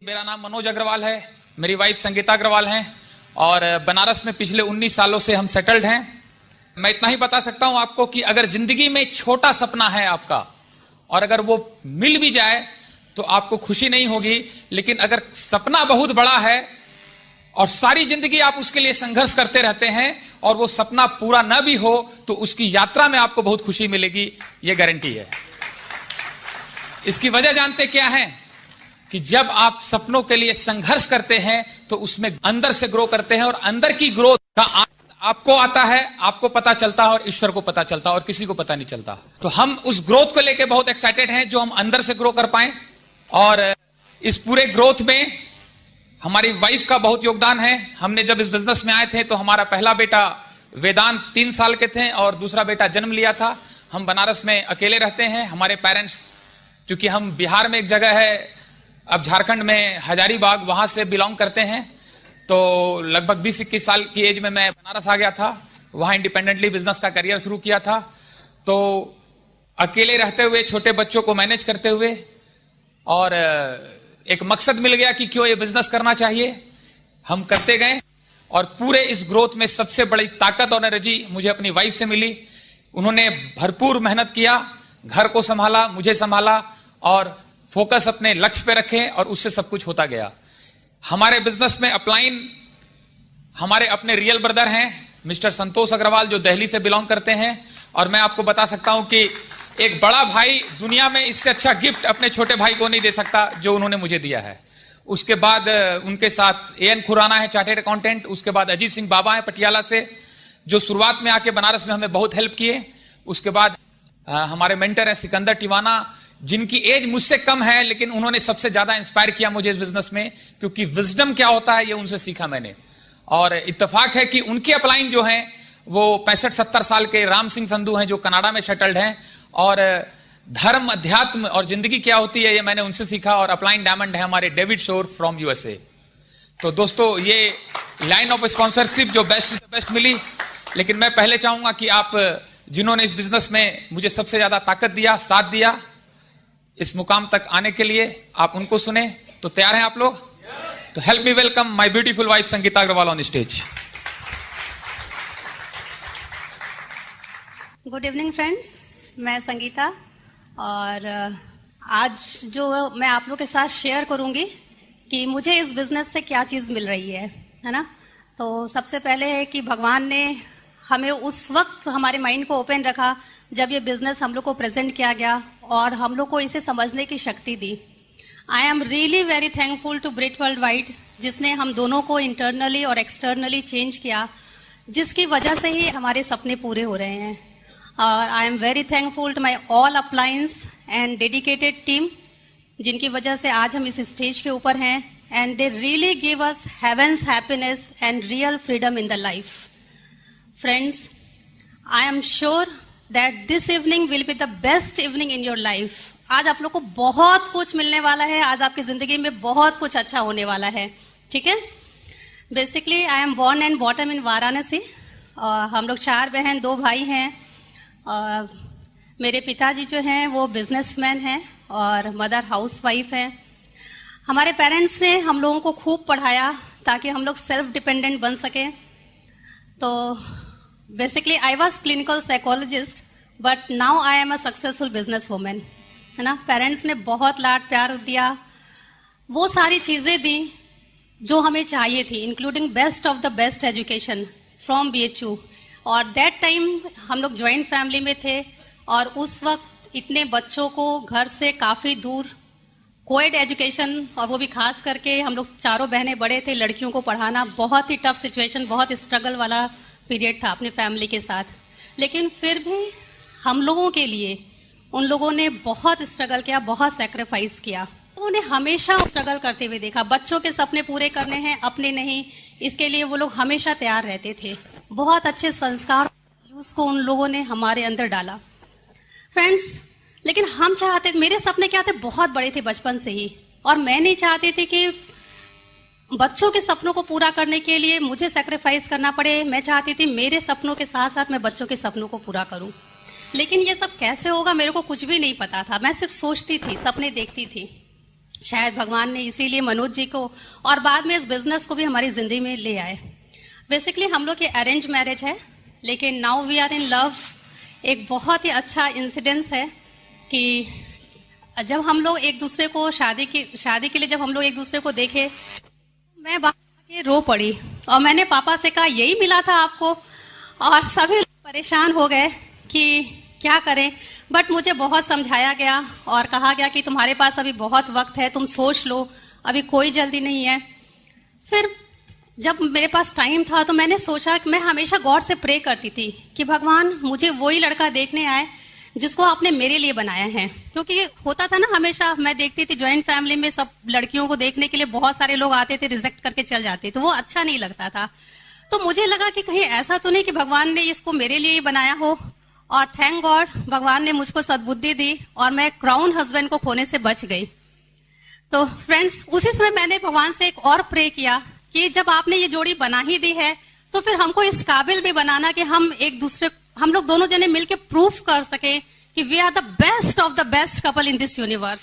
मेरा नाम मनोज अग्रवाल है, मेरी वाइफ संगीता अग्रवाल हैं और बनारस में पिछले 19 सालों से हम सेटल्ड हैं। मैं इतना ही बता सकता हूं आपको कि अगर जिंदगी में छोटा सपना है आपका और अगर वो मिल भी जाए तो आपको खुशी नहीं होगी, लेकिन अगर सपना बहुत बड़ा है और सारी जिंदगी आप उसके लिए संघर्ष करते रहते हैं और वो सपना पूरा न भी हो तो उसकी यात्रा में आपको बहुत खुशी मिलेगी, ये गारंटी है। इसकी वजह जानते क्या है कि जब आप सपनों के लिए संघर्ष करते हैं तो उसमें अंदर से ग्रो करते हैं और अंदर की ग्रोथ का आपको आता है, आपको पता चलता है और ईश्वर को पता चलता है और किसी को पता नहीं चलता। तो हम उस ग्रोथ को लेकर बहुत एक्साइटेड हैं जो हम अंदर से ग्रो कर पाए। और इस पूरे ग्रोथ में हमारी वाइफ का बहुत योगदान है। हमने जब इस बिजनेस में आए थे तो हमारा पहला बेटा वेदांत 3 साल के थे और दूसरा बेटा जन्म लिया था। हम बनारस में अकेले रहते हैं। हमारे पेरेंट्स, क्योंकि हम बिहार में एक जगह है, अब झारखंड में हजारीबाग, वहां से बिलोंग करते हैं, तो लगभग 20-21 साल की एज में मैं बनारस आ गया था। वहां इंडिपेंडेंटली बिजनेस का करियर शुरू किया था। तो अकेले रहते हुए, छोटे बच्चों को मैनेज करते हुए और एक मकसद मिल गया कि क्यों ये बिजनेस करना चाहिए। हम करते गए और पूरे इस ग्रोथ में सबसे बड़ी ताकत और एनर्जी मुझे अपनी वाइफ से मिली। उन्होंने भरपूर मेहनत किया, घर को संभाला, मुझे संभाला और फोकस अपने लक्ष्य पे रखे और उससे सब कुछ होता गया। हमारे बिजनेस में अपलाइन हमारे अपने रियल ब्रदर हैं, मिस्टर संतोष अग्रवाल, जो दिल्ली से बिलोंग करते हैं। और मैं आपको बता सकता हूं कि एक बड़ा भाई दुनिया में इससे अच्छा गिफ्ट अपने छोटे भाई को नहीं दे सकता जो उन्होंने मुझे दिया है। उसके बाद उनके साथ एन खुराना है, चार्टेड अकाउंटेंट। उसके बाद अजीत सिंह बाबा है पटियाला से, जो शुरुआत में आके बनारस में हमें बहुत हेल्प किए। उसके बाद हमारे मेंटर है सिकंदर टिवाना, जिनकी एज मुझसे कम है लेकिन उन्होंने सबसे ज्यादा इंस्पायर किया मुझे इस बिजनेस में, क्योंकि विजडम क्या होता है ये उनसे सीखा मैंने। और इत्तेफाक है कि उनके अपलाइन जो हैं वो 65-70 साल के राम सिंह संधू हैं, जो कनाडा में सेटल्ड हैं। और धर्म, अध्यात्म और जिंदगी क्या होती है ये मैंने उनसे सीखा। और अपलाइन डायमंड है हमारे डेविड शोर फ्रॉम यूएसए। तो दोस्तों, ये लाइन ऑफ स्पॉन्सरशिप जो बेस्ट से बेस्ट मिली। लेकिन मैं पहले चाहूंगा कि आप जिन्होंने इस बिजनेस में मुझे सबसे ज्यादा ताकत दिया, साथ दिया इस मुकाम तक आने के लिए, आप उनको सुने। तो तैयार हैं आप लोग? तो help me welcome my beautiful wife Sangeeta Agarwal on stage. Good evening friends, मैं संगीता और आज जो मैं आप लोग के साथ शेयर करूंगी कि मुझे इस बिजनेस से क्या चीज मिल रही है ना। तो सबसे पहले है कि भगवान ने हमें उस वक्त हमारे माइंड को ओपन रखा जब ये बिजनेस हम लोग को प्रेजेंट किया गया और हम लोग को इसे समझने की शक्ति दी। I am really very thankful to Brit World Wide, जिसने हम दोनों को इंटरनली और एक्सटर्नली चेंज किया, जिसकी वजह से ही हमारे सपने पूरे हो रहे हैं। और I am very thankful to my all appliance and dedicated team, जिनकी वजह से आज हम इस स्टेज के ऊपर हैं। And they really give us heavens happiness and real freedom in the life. Friends, I am sure that this evening will be the best evening in your life. आज आप लोग को बहुत कुछ मिलने वाला है, आज आपकी जिंदगी में बहुत कुछ अच्छा होने वाला है, ठीक है। Basically I am born and bottom in Varanasi. हम लोग 4 बहन 2 भाई हैं। मेरे पिताजी जो हैं वो बिजनेसमैन हैं और मदर हाउसवाइफ हैं। हमारे पेरेंट्स ने हम लोगों को खूब पढ़ाया ताकि हम लोग सेल्फ डिपेंडेंट बन सके। तो basically I was clinical psychologist but now I am a successful business women, है ना। पेरेंट्स ने बहुत लाड प्यार दिया, वो सारी चीजें दी जो हमें चाहिए थी, including best of the best education from BHU। और दैट टाइम हम लोग ज्वाइंट फैमिली में थे और उस वक्त इतने बच्चों को घर से काफी दूर कोएड एजुकेशन, और वो भी खास करके हम लोग 4 बहनें बड़े थे, लड़कियों को पढ़ाना बहुत ही टफ सिचुएशन, बहुत स्ट्रगल वाला पीरियड था अपने फैमिली के साथ। लेकिन फिर भी हम लोगों के लिए उन लोगों ने बहुत स्ट्रगल किया, बहुत सैक्रिफाइस किया। उन्हें हमेशा स्ट्रगल करते हुए देखा। बच्चों के सपने पूरे करने हैं, अपने नहीं, इसके लिए वो लोग हमेशा तैयार रहते थे। बहुत अच्छे संस्कार उसको उन लोगों ने हमारे अंदर डाला। फ्रेंड्स, लेकिन हम चाहते, मेरे सपने क्या थे, बहुत बड़े थे बचपन से ही, और मैं नहीं चाहती थी कि बच्चों के सपनों को पूरा करने के लिए मुझे सैक्रिफाइस करना पड़े। मैं चाहती थी मेरे सपनों के साथ साथ मैं बच्चों के सपनों को पूरा करूं। लेकिन ये सब कैसे होगा मेरे को कुछ भी नहीं पता था। मैं सिर्फ सोचती थी, सपने देखती थी। शायद भगवान ने इसीलिए मनोज जी को और बाद में इस बिजनेस को भी हमारी जिंदगी में ले आए। बेसिकली हम लोग की अरेंज मैरिज है, लेकिन now we are in love. एक बहुत ही अच्छा इंसिडेंस है कि जब हम लोग एक दूसरे को शादी के लिए जब हम लोग एक दूसरे को देखे, मैं बाहर के रो पड़ी और मैंने पापा से कहा यही मिला था आपको, और सभी लोग परेशान हो गए कि क्या करें। बट मुझे बहुत समझाया गया और कहा गया कि तुम्हारे पास अभी बहुत वक्त है, तुम सोच लो, अभी कोई जल्दी नहीं है। फिर जब मेरे पास टाइम था तो मैंने सोचा कि मैं हमेशा गॉड से प्रे करती थी कि भगवान मुझे वही लड़का देखने आए जिसको आपने मेरे लिए बनाया है। क्योंकि होता था ना, हमेशा मैं देखती थी ज्वाइंट फैमिली में सब लड़कियों को देखने के लिए बहुत सारे लोग आते थे, रिजेक्ट करके चल जाते, तो वो अच्छा नहीं लगता था। तो मुझे लगा कि कहीं ऐसा तो नहीं कि भगवान ने इसको मेरे लिए ही बनाया हो। और थैंक गॉड भगवान ने मुझको सद्बुद्धि दी और मैं क्राउन हस्बैंड को खोने से बच गई। तो फ्रेंड्स, उसी समय मैंने भगवान से एक और प्रे किया कि जब आपने ये जोड़ी बना ही दी है तो फिर हमको इस काबिल भी बनाना कि हम लोग दोनों जने मिलके प्रूफ कर सके कि we are the best of the best couple in this universe.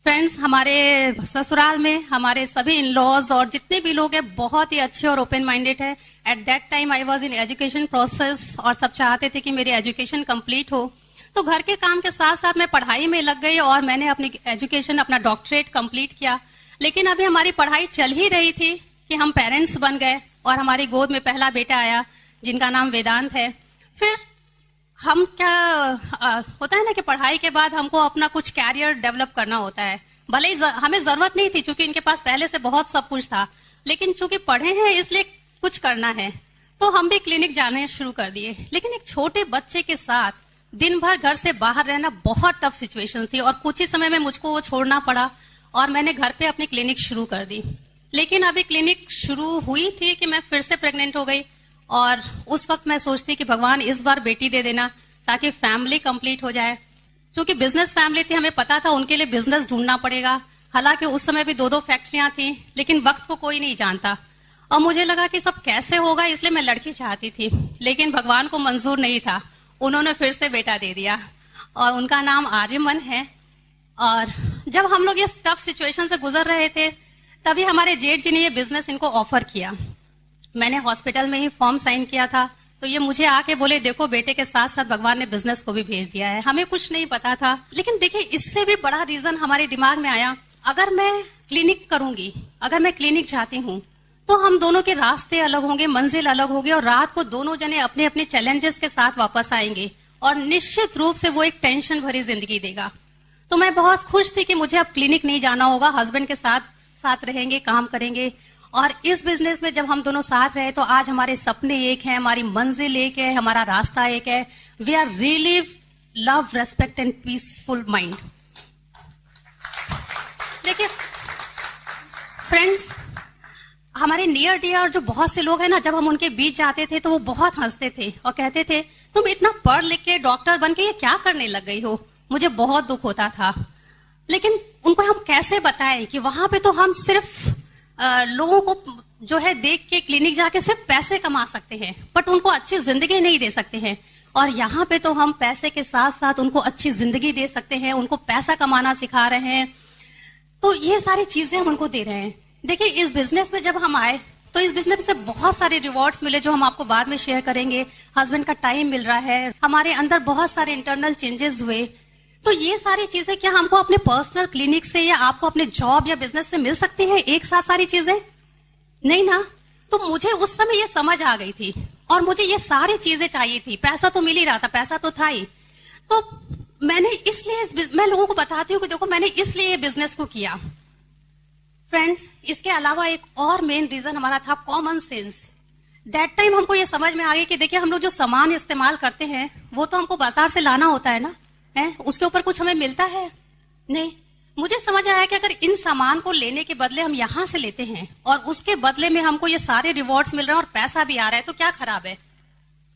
Friends, हमारे ससुराल में हमारे सभी इन लॉज और जितने भी लोग हैं बहुत ही अच्छे और ओपन माइंडेड है। At that time I was in education process और सब चाहते थे कि मेरी एजुकेशन कंप्लीट हो। तो घर के काम के साथ साथ मैं पढ़ाई में लग गई और मैंने अपनी एजुकेशन, अपना डॉक्टरेट कंप्लीट किया। लेकिन अभी हमारी पढ़ाई चल ही रही थी कि हम पेरेंट्स बन गए और हमारी गोद में पहला बेटा आया जिनका नाम वेदांत है। फिर हम होता है ना कि पढ़ाई के बाद हमको अपना कुछ कैरियर डेवलप करना होता है। भले ही हमें जरूरत नहीं थी क्योंकि इनके पास पहले से बहुत सब कुछ था, लेकिन चूंकि पढ़े हैं इसलिए कुछ करना है, तो हम भी क्लिनिक जाने शुरू कर दिए। लेकिन एक छोटे बच्चे के साथ दिन भर घर से बाहर रहना बहुत टफ सिचुएशन थी और कुछ ही समय में मुझको वो छोड़ना पड़ा और मैंने घर पे अपनी क्लिनिक शुरू कर दी। लेकिन अभी क्लिनिक शुरू हुई थी कि मैं फिर से प्रेग्नेंट हो गई और उस वक्त मैं सोचती कि भगवान इस बार बेटी दे देना ताकि फैमिली कंप्लीट हो जाए। क्योंकि बिजनेस फैमिली थी, हमें पता था उनके लिए बिजनेस ढूंढना पड़ेगा। हालांकि उस समय भी 2-2 फैक्ट्रियां थी, लेकिन वक्त को कोई नहीं जानता और मुझे लगा कि सब कैसे होगा, इसलिए मैं लड़की चाहती थी। लेकिन भगवान को मंजूर नहीं था, उन्होंने फिर से बेटा दे दिया और उनका नाम आर्यमन है। और जब हम लोग ये टफ सिचुएशन से गुजर रहे थे तभी हमारे जेठ जी ने ये बिजनेस इनको ऑफर किया। मैंने हॉस्पिटल में ही फॉर्म साइन किया था, तो ये मुझे आके बोले देखो बेटे के साथ साथ भगवान ने बिजनेस को भी भेज दिया है। हमें कुछ नहीं पता था, लेकिन देखिए इससे भी बड़ा रीजन हमारे दिमाग में आया, अगर मैं क्लिनिक करूंगी, अगर मैं क्लिनिक जाती हूँ तो हम दोनों के रास्ते अलग होंगे, मंजिल अलग होगी और रात को दोनों जने अपने अपने चैलेंजेस के साथ वापस आएंगे और निश्चित रूप से वो एक टेंशन भरी जिंदगी देगा। तो मैं बहुत खुश थी कि मुझे अब क्लिनिक नहीं जाना होगा, हस्बैंड के साथ साथ रहेंगे, काम करेंगे। और इस बिजनेस में जब हम दोनों साथ रहे तो आज हमारे सपने एक हैं, हमारी मंजिल एक है, हमारा रास्ता एक है। We are really love, respect and peaceful mind. देखिए फ्रेंड्स, हमारे नियर डियर जो बहुत से लोग हैं ना, जब हम उनके बीच जाते थे तो वो बहुत हंसते थे और कहते थे तुम इतना पढ़ लिख के डॉक्टर बन के ये क्या करने लग गई हो। मुझे बहुत दुख होता था, लेकिन उनको हम कैसे बताएं कि वहां पे तो हम सिर्फ लोगों को जो है देख के क्लिनिक जाके सिर्फ पैसे कमा सकते हैं, बट उनको अच्छी जिंदगी नहीं दे सकते हैं। और यहाँ पे तो हम पैसे के साथ साथ उनको अच्छी जिंदगी दे सकते हैं, उनको पैसा कमाना सिखा रहे हैं। तो ये सारी चीजें हम उनको दे रहे हैं। देखिए इस बिजनेस में जब हम आए तो इस बिजनेस से बहुत सारे रिवॉर्ड्स मिले जो हम आपको बाद में शेयर करेंगे। हस्बैंड का टाइम मिल रहा है, हमारे अंदर बहुत सारे इंटरनल चेंजेस हुए। तो ये सारी चीजें क्या हमको अपने पर्सनल क्लिनिक से या आपको अपने जॉब या बिजनेस से मिल सकती है एक साथ सारी चीजें? नहीं ना। तो मुझे उस समय ये समझ आ गई थी और मुझे ये सारी चीजें चाहिए थी। पैसा तो मिल ही रहा था, पैसा तो था ही। तो मैंने इसलिए मैं लोगों को बताती हूँ कि देखो मैंने इसलिए ये बिजनेस को किया। फ्रेंड्स, इसके अलावा एक और मेन रीजन हमारा था कॉमन सेंस। दैट टाइम हमको ये समझ में आ गया कि देखिए हम लोग जो सामान इस्तेमाल करते हैं वो तो हमको बाजार से लाना होता है ना, है उसके ऊपर कुछ हमें मिलता है नहीं। मुझे समझ आया कि अगर इन सामान को लेने के बदले हम यहाँ से लेते हैं और उसके बदले में हमको ये सारे रिवॉर्ड्स मिल रहे हैं और पैसा भी आ रहा है, तो क्या खराब है?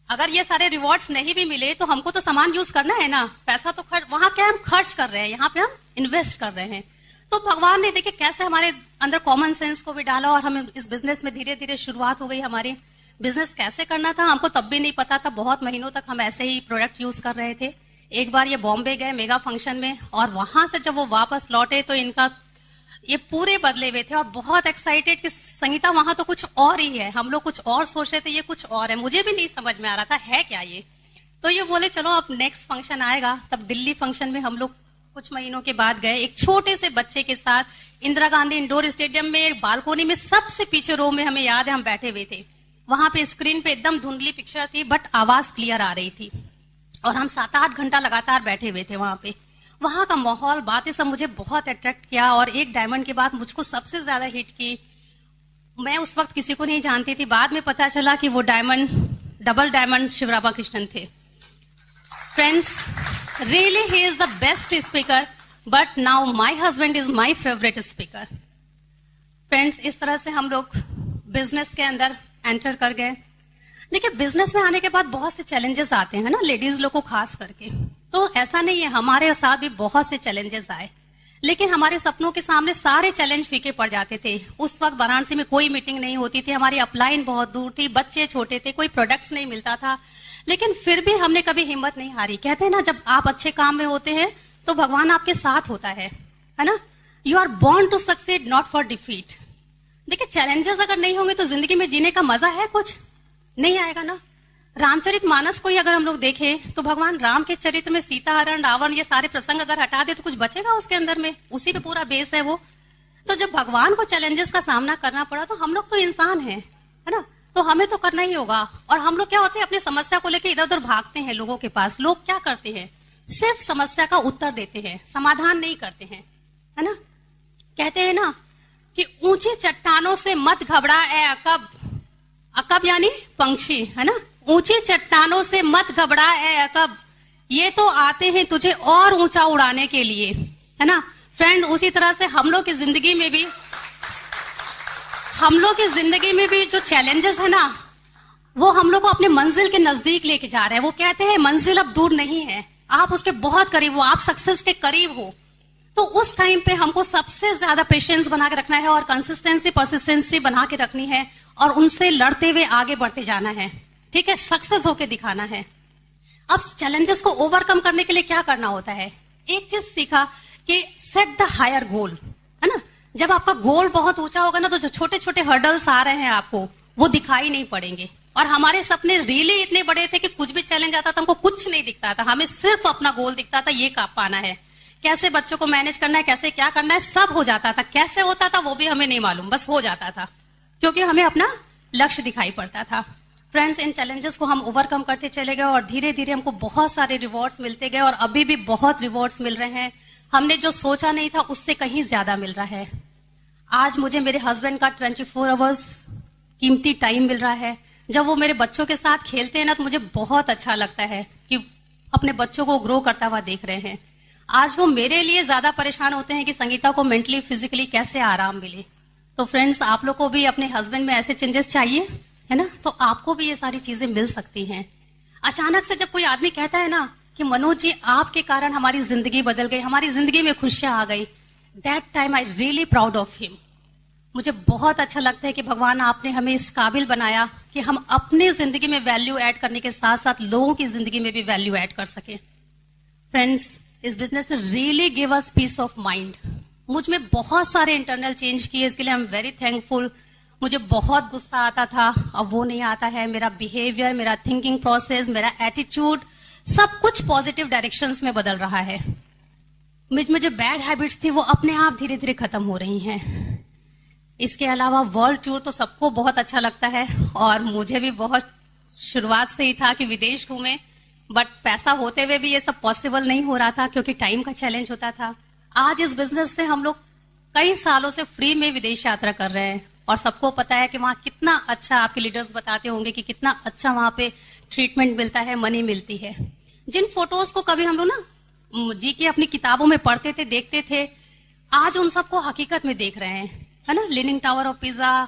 अगर ये सारे रिवॉर्ड्स नहीं भी मिले तो हमको तो सामान यूज करना है ना। पैसा तो वहां क्या हम खर्च कर रहे हैं, यहाँ पे हम इन्वेस्ट कर रहे हैं। तो भगवान ने देखिए कैसे हमारे अंदर कॉमन सेंस को भी डाला और हमें इस बिजनेस में धीरे धीरे शुरुआत हो गई। हमारी बिजनेस कैसे करना था हमको तब भी नहीं पता था। बहुत महीनों तक हम ऐसे ही प्रोडक्ट यूज कर रहे थे। एक बार ये बॉम्बे गए मेगा फंक्शन में और वहां से जब वो वापस लौटे तो इनका ये पूरे बदले हुए थे और बहुत एक्साइटेड कि संगीता वहां तो कुछ और ही है, हम लोग कुछ और सोच रहे थे, ये कुछ और है, मुझे भी नहीं समझ में आ रहा था है क्या ये। तो ये बोले चलो अब नेक्स्ट फंक्शन आएगा। तब दिल्ली फंक्शन में हम लोग कुछ महीनों के बाद गए, एक छोटे से बच्चे के साथ इंदिरा गांधी इंडोर स्टेडियम में बालकोनी में सबसे पीछे रो में, हमें याद है हम बैठे हुए थे। वहां पे स्क्रीन पे एकदम धुंधली पिक्चर थी बट आवाज क्लियर आ रही थी और हम 7-8 घंटा लगातार बैठे हुए थे वहां पे। वहां का माहौल, बातें सब मुझे बहुत अट्रैक्ट किया और एक डायमंड के बाद मुझको सबसे ज्यादा हिट की। मैं उस वक्त किसी को नहीं जानती थी, बाद में पता चला कि वो diamond, double diamond Shiv Ramakrishnan थे। Friends, really he is the best speaker but now my husband is my favourite speaker. Friends, इस तरह से हम लोग बिजनेस के अंदर एंटर कर गए। देखिए, बिजनेस में आने के बाद बहुत से चैलेंजेस आते हैं ना, लेडीज लोग को खास करके। तो ऐसा नहीं है, हमारे साथ भी बहुत से चैलेंजेस आए, लेकिन हमारे सपनों के सामने सारे चैलेंज फीके पड़ जाते थे। उस वक्त वाराणसी में कोई मीटिंग नहीं होती थी, हमारी अपलाइन बहुत दूर थी, बच्चे छोटे थे, कोई प्रोडक्ट्स नहीं मिलता था, लेकिन फिर भी हमने कभी हिम्मत नहीं हारी। कहते हैं ना, जब आप अच्छे काम में होते हैं तो भगवान आपके साथ होता है ना। You are born to succeed, not for defeat. देखिए, चैलेंजेस अगर नहीं होंगे तो जिंदगी में जीने का मजा है कुछ नहीं आएगा ना। रामचरित मानस को ही अगर हम लोग देखें तो भगवान राम के चरित्र में सीता हरण, रावण, ये सारे प्रसंग अगर हटा दे तो कुछ बचेगा उसके अंदर में? उसी पे पूरा बेस है वो। तो जब भगवान को चैलेंजेस का सामना करना पड़ा तो हम लोग तो इंसान हैं, है ना, तो हमें तो करना ही होगा। और हम लोग क्या होते हैं, अपनी समस्या को लेकर इधर उधर भागते हैं लोगों के पास। लोग क्या करते हैं, सिर्फ समस्या का उत्तर देते हैं, समाधान नहीं करते हैं, है ना। कहते हैं ना कि ऊंची चट्टानों से मत घबरा ए अकब, अकब यानी पंक्षी, है ना। ऊंची चट्टानों से मत घबरा ए अकब, ये तो आते हैं तुझे और ऊंचा उड़ाने के लिए, है ना। फ्रेंड, उसी तरह से हम लोग की जिंदगी में भी जो चैलेंजेस है ना, वो हम लोग को अपने मंजिल के नजदीक लेके जा रहे हैं। वो कहते हैं मंजिल अब दूर नहीं है, आप उसके बहुत करीब हो, आप सक्सेस के करीब हो। तो उस टाइम पे हमको सबसे ज्यादा पेशेंस बना के रखना है और कंसिस्टेंसी, परसिस्टेंसी बना के रखनी है और उनसे लड़ते हुए आगे बढ़ते जाना है, ठीक है, सक्सेस होके दिखाना है। अब चैलेंजेस को ओवरकम करने के लिए क्या करना होता है? एक चीज सीखा कि सेट द हायर गोल, है ना। जब आपका गोल बहुत ऊंचा होगा ना तो जो छोटे छोटे हर्डल्स आ रहे हैं आपको वो दिखाई नहीं पड़ेंगे। और हमारे सपने रियली इतने बड़े थे कि कुछ भी चैलेंज आता था हमको कुछ नहीं दिखता था, हमें सिर्फ अपना गोल दिखता था, ये पाना है, कैसे बच्चों को मैनेज करना है, कैसे क्या करना है, सब हो जाता था। कैसे होता था वो भी हमें नहीं मालूम, बस हो जाता था क्योंकि हमें अपना लक्ष्य दिखाई पड़ता था। फ्रेंड्स, इन चैलेंजेस को हम ओवरकम करते चले गए और धीरे धीरे हमको बहुत सारे रिवॉर्ड्स मिलते गए और अभी भी बहुत रिवॉर्ड्स मिल रहे हैं। हमने जो सोचा नहीं था उससे कहीं ज्यादा मिल रहा है। आज मुझे मेरे हस्बैंड का 24 आवर्स कीमती टाइम मिल रहा है। जब वो मेरे बच्चों के साथ खेलते हैं ना तो मुझे बहुत अच्छा लगता है कि अपने बच्चों को ग्रो करता हुआ देख रहे हैं। आज वो मेरे लिए ज्यादा परेशान होते हैं कि संगीता को मेंटली फिजिकली कैसे आराम मिले। तो फ्रेंड्स, आप लोग को भी अपने हस्बैंड में ऐसे चेंजेस चाहिए, है ना, तो आपको भी ये सारी चीजें मिल सकती हैं। अचानक से जब कोई आदमी कहता है ना कि मनोज जी आपके कारण हमारी जिंदगी बदल गई, हमारी जिंदगी में खुशियां आ गई, that time I really proud of him. मुझे बहुत अच्छा लगता है कि भगवान आपने हमें इस काबिल बनाया कि हम अपनी जिंदगी में वैल्यू ऐड करने के साथ साथ लोगों की जिंदगी में भी वैल्यू ऐड कर सके। फ्रेंड्स, इस बिजनेस ने really give us piece of mind. मुझ में बहुत सारे इंटरनल चेंज किए, इसके लिए आई एम वेरी थैंकफुल। मुझे बहुत गुस्सा आता था, अब वो नहीं आता है। मेरा बिहेवियर, मेरा थिंकिंग प्रोसेस, मेरा एटीट्यूड, सब कुछ पॉजिटिव डायरेक्शंस में बदल रहा है। मुझे बैड हैबिट्स थी वो अपने आप धीरे धीरे खत्म हो रही हैं। इसके अलावा वर्ल्ड टूर तो सबको बहुत अच्छा लगता है और मुझे भी बहुत शुरुआत से ही था कि विदेश घूमे, बट पैसा होते हुए भी ये सब पॉसिबल नहीं हो रहा था क्योंकि टाइम का चैलेंज होता था। आज इस बिजनेस से हम लोग कई सालों से फ्री में विदेश यात्रा कर रहे हैं और सबको पता है कि वहां कितना अच्छा, आपके लीडर्स बताते होंगे कि कितना अच्छा वहां पे ट्रीटमेंट मिलता है, मनी मिलती है। जिन फोटोज को कभी हम लोग ना जी की अपनी किताबों में पढ़ते थे, देखते थे, आज उन सबको हकीकत में देख रहे हैं, है ना। Leaning tower of pizza,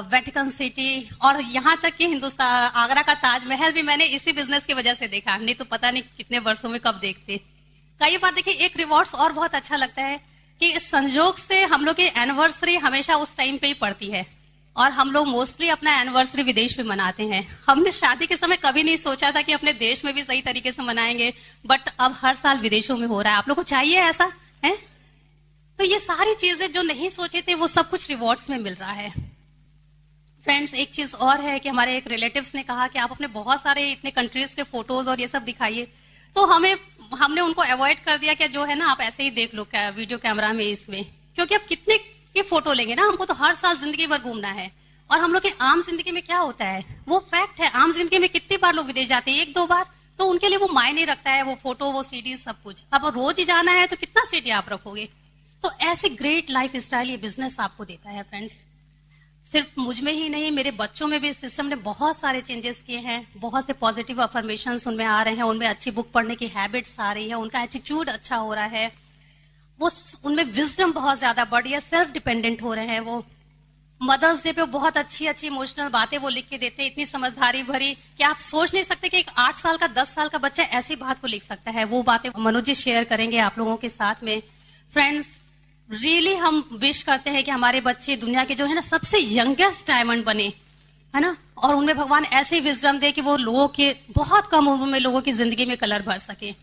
Vatican city और यहाँ तक कि हिंदुस्तान, आगरा का ताजमहल भी मैंने इसी बिजनेस की वजह से देखा, नहीं तो पता नहीं कितने वर्षों में कब देखते। कई बार देखिए, एक रिवॉर्ड्स और बहुत अच्छा लगता है कि इस संजोग से हम लोग की एनिवर्सरी हमेशा उस टाइम पे ही पड़ती है और हम लोग मोस्टली अपना एनिवर्सरी विदेश में मनाते हैं। हमने शादी के समय कभी नहीं सोचा था कि अपने देश में भी सही तरीके से मनाएंगे, बट अब हर साल विदेशों में हो रहा है। आप लोग को चाहिए ऐसा है? तो ये सारी चीजें जो नहीं सोचे थे वो सब कुछ रिवॉर्ड्स में मिल रहा है। फ्रेंड्स, एक चीज और है कि हमारे एक रिलेटिव्स ने कहा कि आप अपने बहुत सारे इतने कंट्रीज के फोटोज और ये सब दिखाइए, तो हमने उनको अवॉइड कर दिया कि जो है ना आप ऐसे ही देख लो वीडियो कैमरा में इसमें, क्योंकि अब कितने के फोटो लेंगे ना, हमको तो हर साल जिंदगी भर घूमना है। और हम लोग के आम जिंदगी में क्या होता है वो फैक्ट है, आम जिंदगी में कितनी बार लोग विदेश जाते हैं, 1-2 बार, तो उनके लिए वो मायने रखता है वो फोटो, वो सीडी, सब कुछ। अब रोज ही जाना है तो कितना सीडी आप रखोगे। तो ऐसे ग्रेट लाइफ स्टाइल ये बिजनेस आपको देता है फ्रेंड्स। सिर्फ मुझ में ही नहीं, मेरे बच्चों में भी इस सिस्टम ने बहुत सारे चेंजेस किए हैं, बहुत से पॉजिटिव अफर्मेशंस उनमें आ रहे हैं, उनमें अच्छी बुक पढ़ने की हैबिट्स आ रही है, उनका एटीट्यूड अच्छा हो रहा है, वो उनमें विजडम बहुत ज्यादा बढ़ रही है, सेल्फ डिपेंडेंट हो रहे हैं। वो मदर्स डे पे बहुत अच्छी अच्छी इमोशनल बातें वो लिख के देते हैं, इतनी समझदारी भरी कि आप सोच नहीं सकते कि एक 8 साल का 10 साल का बच्चा ऐसी बात को लिख सकता है। वो बातें मनोज जी शेयर करेंगे आप लोगों के साथ में। फ्रेंड्स, रियली हम विश करते हैं कि हमारे बच्चे दुनिया के जो है ना सबसे यंगेस्ट डायमंड बने, है ना, और उनमें भगवान ऐसी विजडम दे कि वो लोगों के बहुत कम उम्र में लोगों की जिंदगी में कलर भर सके।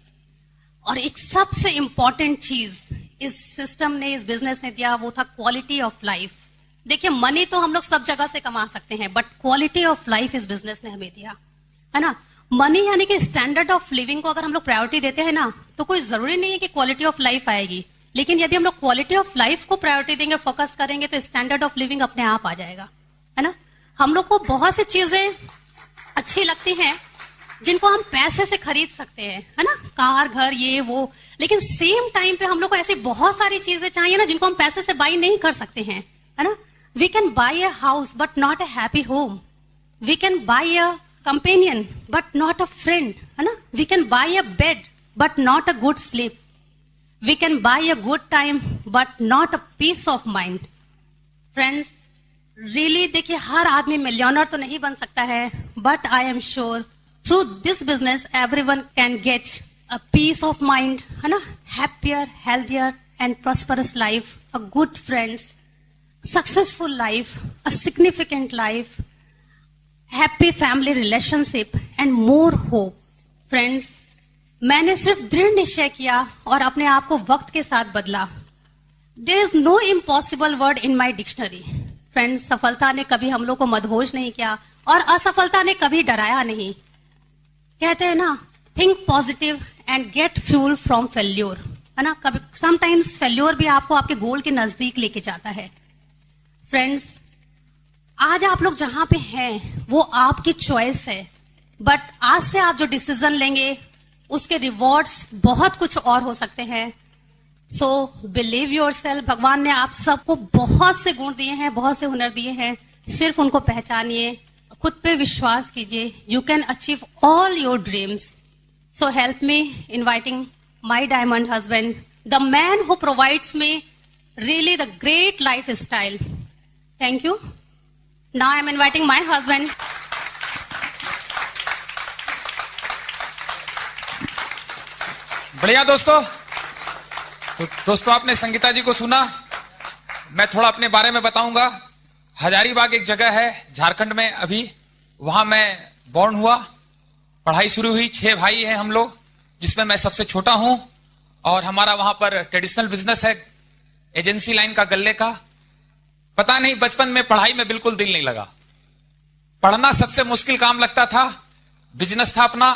और एक सबसे इंपॉर्टेंट चीज इस सिस्टम ने, इस बिजनेस ने दिया, वो था क्वालिटी ऑफ लाइफ। देखिए, मनी तो हम लोग सब जगह से कमा सकते हैं, बट क्वालिटी ऑफ लाइफ इस बिजनेस ने हमें दिया, है ना। मनी यानी कि स्टैंडर्ड ऑफ लिविंग को अगर हम लोग प्रायोरिटी देते हैं ना, तो कोई जरूरी नहीं है कि क्वालिटी ऑफ लाइफ आएगी, लेकिन यदि हम लोग क्वालिटी ऑफ लाइफ को प्रायोरिटी देंगे, फोकस करेंगे, तो स्टैंडर्ड ऑफ लिविंग अपने आप आ जाएगा, है ना। हम लोग को बहुत सी चीजें अच्छी लगती हैं जिनको हम पैसे से खरीद सकते हैं, है ना, कार, घर, ये वो, लेकिन सेम टाइम पे हम लोग को ऐसी बहुत सारी चीजें चाहिए ना जिनको हम पैसे से बाई नहीं कर सकते हैं, है ना। We can buy a house but not a happy home, we can buy a companion but not a friend, है ना। We can buy a bed but not a good sleep, we can buy a good time but not a piece of mind. Friends, really देखिए, हर आदमी millionaire तो नहीं बन सकता है, but I am sure through this business everyone can get a piece of mind, है ना, happier, healthier and prosperous life, a good friends, successful life, a significant life, happy family relationship and more hope. Friends, मैंने सिर्फ दृढ़ निश्चय किया और अपने आप को वक्त के साथ बदला। There is no impossible word in my dictionary. Friends, सफलता ने कभी हम लोग को मदहोश नहीं किया और असफलता ने कभी डराया नहीं। कहते हैं ना, think positive and get fuel from failure, है ना। कभी समटाइम्स फेल्योर भी आपको आपके गोल के नजदीक लेके जाता है। फ्रेंड्स, आज आप लोग जहां पे हैं वो आपकी चॉइस है, बट आज से आप जो डिसीजन लेंगे उसके रिवॉर्ड्स बहुत कुछ और हो सकते हैं। So believe yourself. भगवान ने आप सबको बहुत से गुण दिए हैं, बहुत से हुनर दिए हैं, सिर्फ उनको पहचानिए, खुद पे विश्वास कीजिए। You can achieve all your dreams. So help me inviting my diamond husband, the man who provides me really the great lifestyle. Thank you. Now I am inviting my husband. बढ़िया दोस्तों। तो दोस्तों, आपने संगीता जी को सुना। मैं थोड़ा अपने बारे में बताऊंगा। हजारीबाग एक जगह है झारखंड में, अभी वहां मैं बॉर्न हुआ, पढ़ाई शुरू हुई। 6 भाई हैं हम लोग, जिसमें मैं सबसे छोटा हूं। और हमारा वहां पर ट्रेडिशनल बिजनेस है, एजेंसी लाइन का, गल्ले का। पता नहीं, बचपन में पढ़ाई में बिल्कुल दिल नहीं लगा। पढ़ना सबसे मुश्किल काम लगता था। बिजनेस था अपना,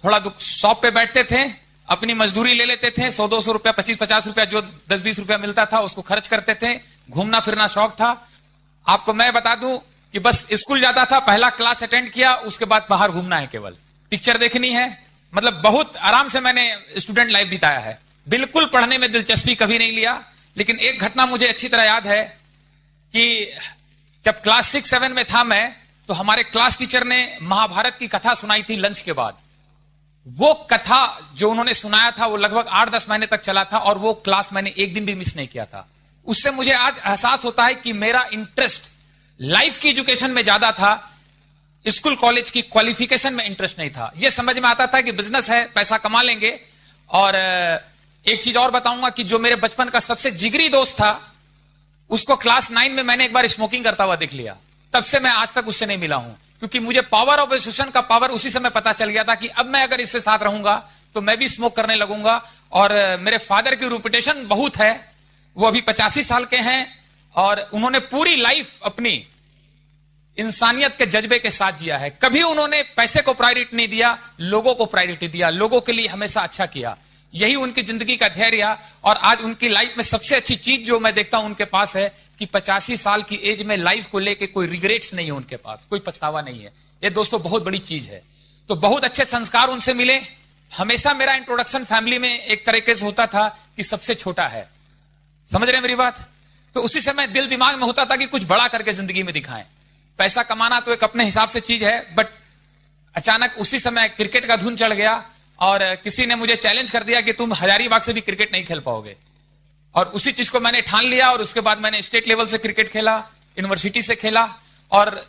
थोड़ा शॉप पे बैठते थे, अपनी मजदूरी ले लेते थे, 100-200 रुपया, 25-50 रुपया, जो 10-20 रुपया मिलता था उसको खर्च करते थे। घूमना फिरना शौक था। आपको मैं बता दूं कि बस स्कूल जाता था, पहला क्लास अटेंड किया, उसके बाद बाहर घूमना है, केवल पिक्चर देखनी है। मतलब बहुत आराम से मैंने स्टूडेंट लाइफ बिताया है। बिल्कुल पढ़ने में दिलचस्पी कभी नहीं लिया। लेकिन एक घटना मुझे अच्छी तरह याद है कि जब क्लास 6-7 में था मैं, तो हमारे क्लास टीचर ने महाभारत की कथा सुनाई थी लंच के बाद। वो कथा जो उन्होंने सुनाया था वो लगभग 8-10 महीने तक चला था, और वो क्लास मैंने एक दिन भी मिस नहीं किया था। उससे मुझे आज एहसास होता है कि मेरा इंटरेस्ट लाइफ की एजुकेशन में ज्यादा था, स्कूल कॉलेज की क्वालिफिकेशन में इंटरेस्ट नहीं था। यह समझ में आता था कि बिजनेस है, पैसा कमा लेंगे। और एक चीज और बताऊंगा कि जो मेरे बचपन का सबसे जिगरी दोस्त था, उसको क्लास 9 में मैंने एक बार स्मोकिंग करता हुआ देख लिया। तब से मैं आज तक उससे नहीं मिला हूं, क्योंकि मुझे पावर ऑफ एसोसिएशन का पावर उसी समय पता चल गया था कि अब मैं अगर इससे साथ रहूंगा तो मैं भी स्मोक करने लगूंगा। और मेरे फादर की रेपुटेशन बहुत है वो अभी 85 साल के हैं और उन्होंने पूरी लाइफ अपनी इंसानियत के जज्बे के साथ जिया है। कभी उन्होंने पैसे को प्रायोरिटी नहीं दिया, लोगों को प्रायोरिटी दिया, लोगों के लिए हमेशा अच्छा किया। यही उनकी जिंदगी का धैर्य। और आज उनकी लाइफ में सबसे अच्छी चीज जो मैं देखता हूं उनके पास है कि 85 साल की एज में लाइफ को लेके कोई रिग्रेट्स नहीं है उनके पास, कोई पछतावा नहीं है। ये दोस्तों बहुत बड़ी चीज है। तो बहुत अच्छे संस्कार उनसे मिले। हमेशा मेरा इंट्रोडक्शन फैमिली में एक तरीके से होता था कि सबसे छोटा है, समझ रहे हैं मेरी बात? तो उसी समय दिल दिमाग में होता था कि कुछ बड़ा करके जिंदगी में दिखाएं। पैसा कमाना तो एक अपने हिसाब से चीज है, बट अचानक उसी समय क्रिकेट का धुन चढ़ गया और किसी ने मुझे चैलेंज कर दिया कि तुम हजारीबाग से भी क्रिकेट नहीं खेल पाओगे। और उसी चीज को मैंने ठान लिया और उसके बाद मैंने स्टेट लेवल से क्रिकेट खेला, यूनिवर्सिटी से खेला। और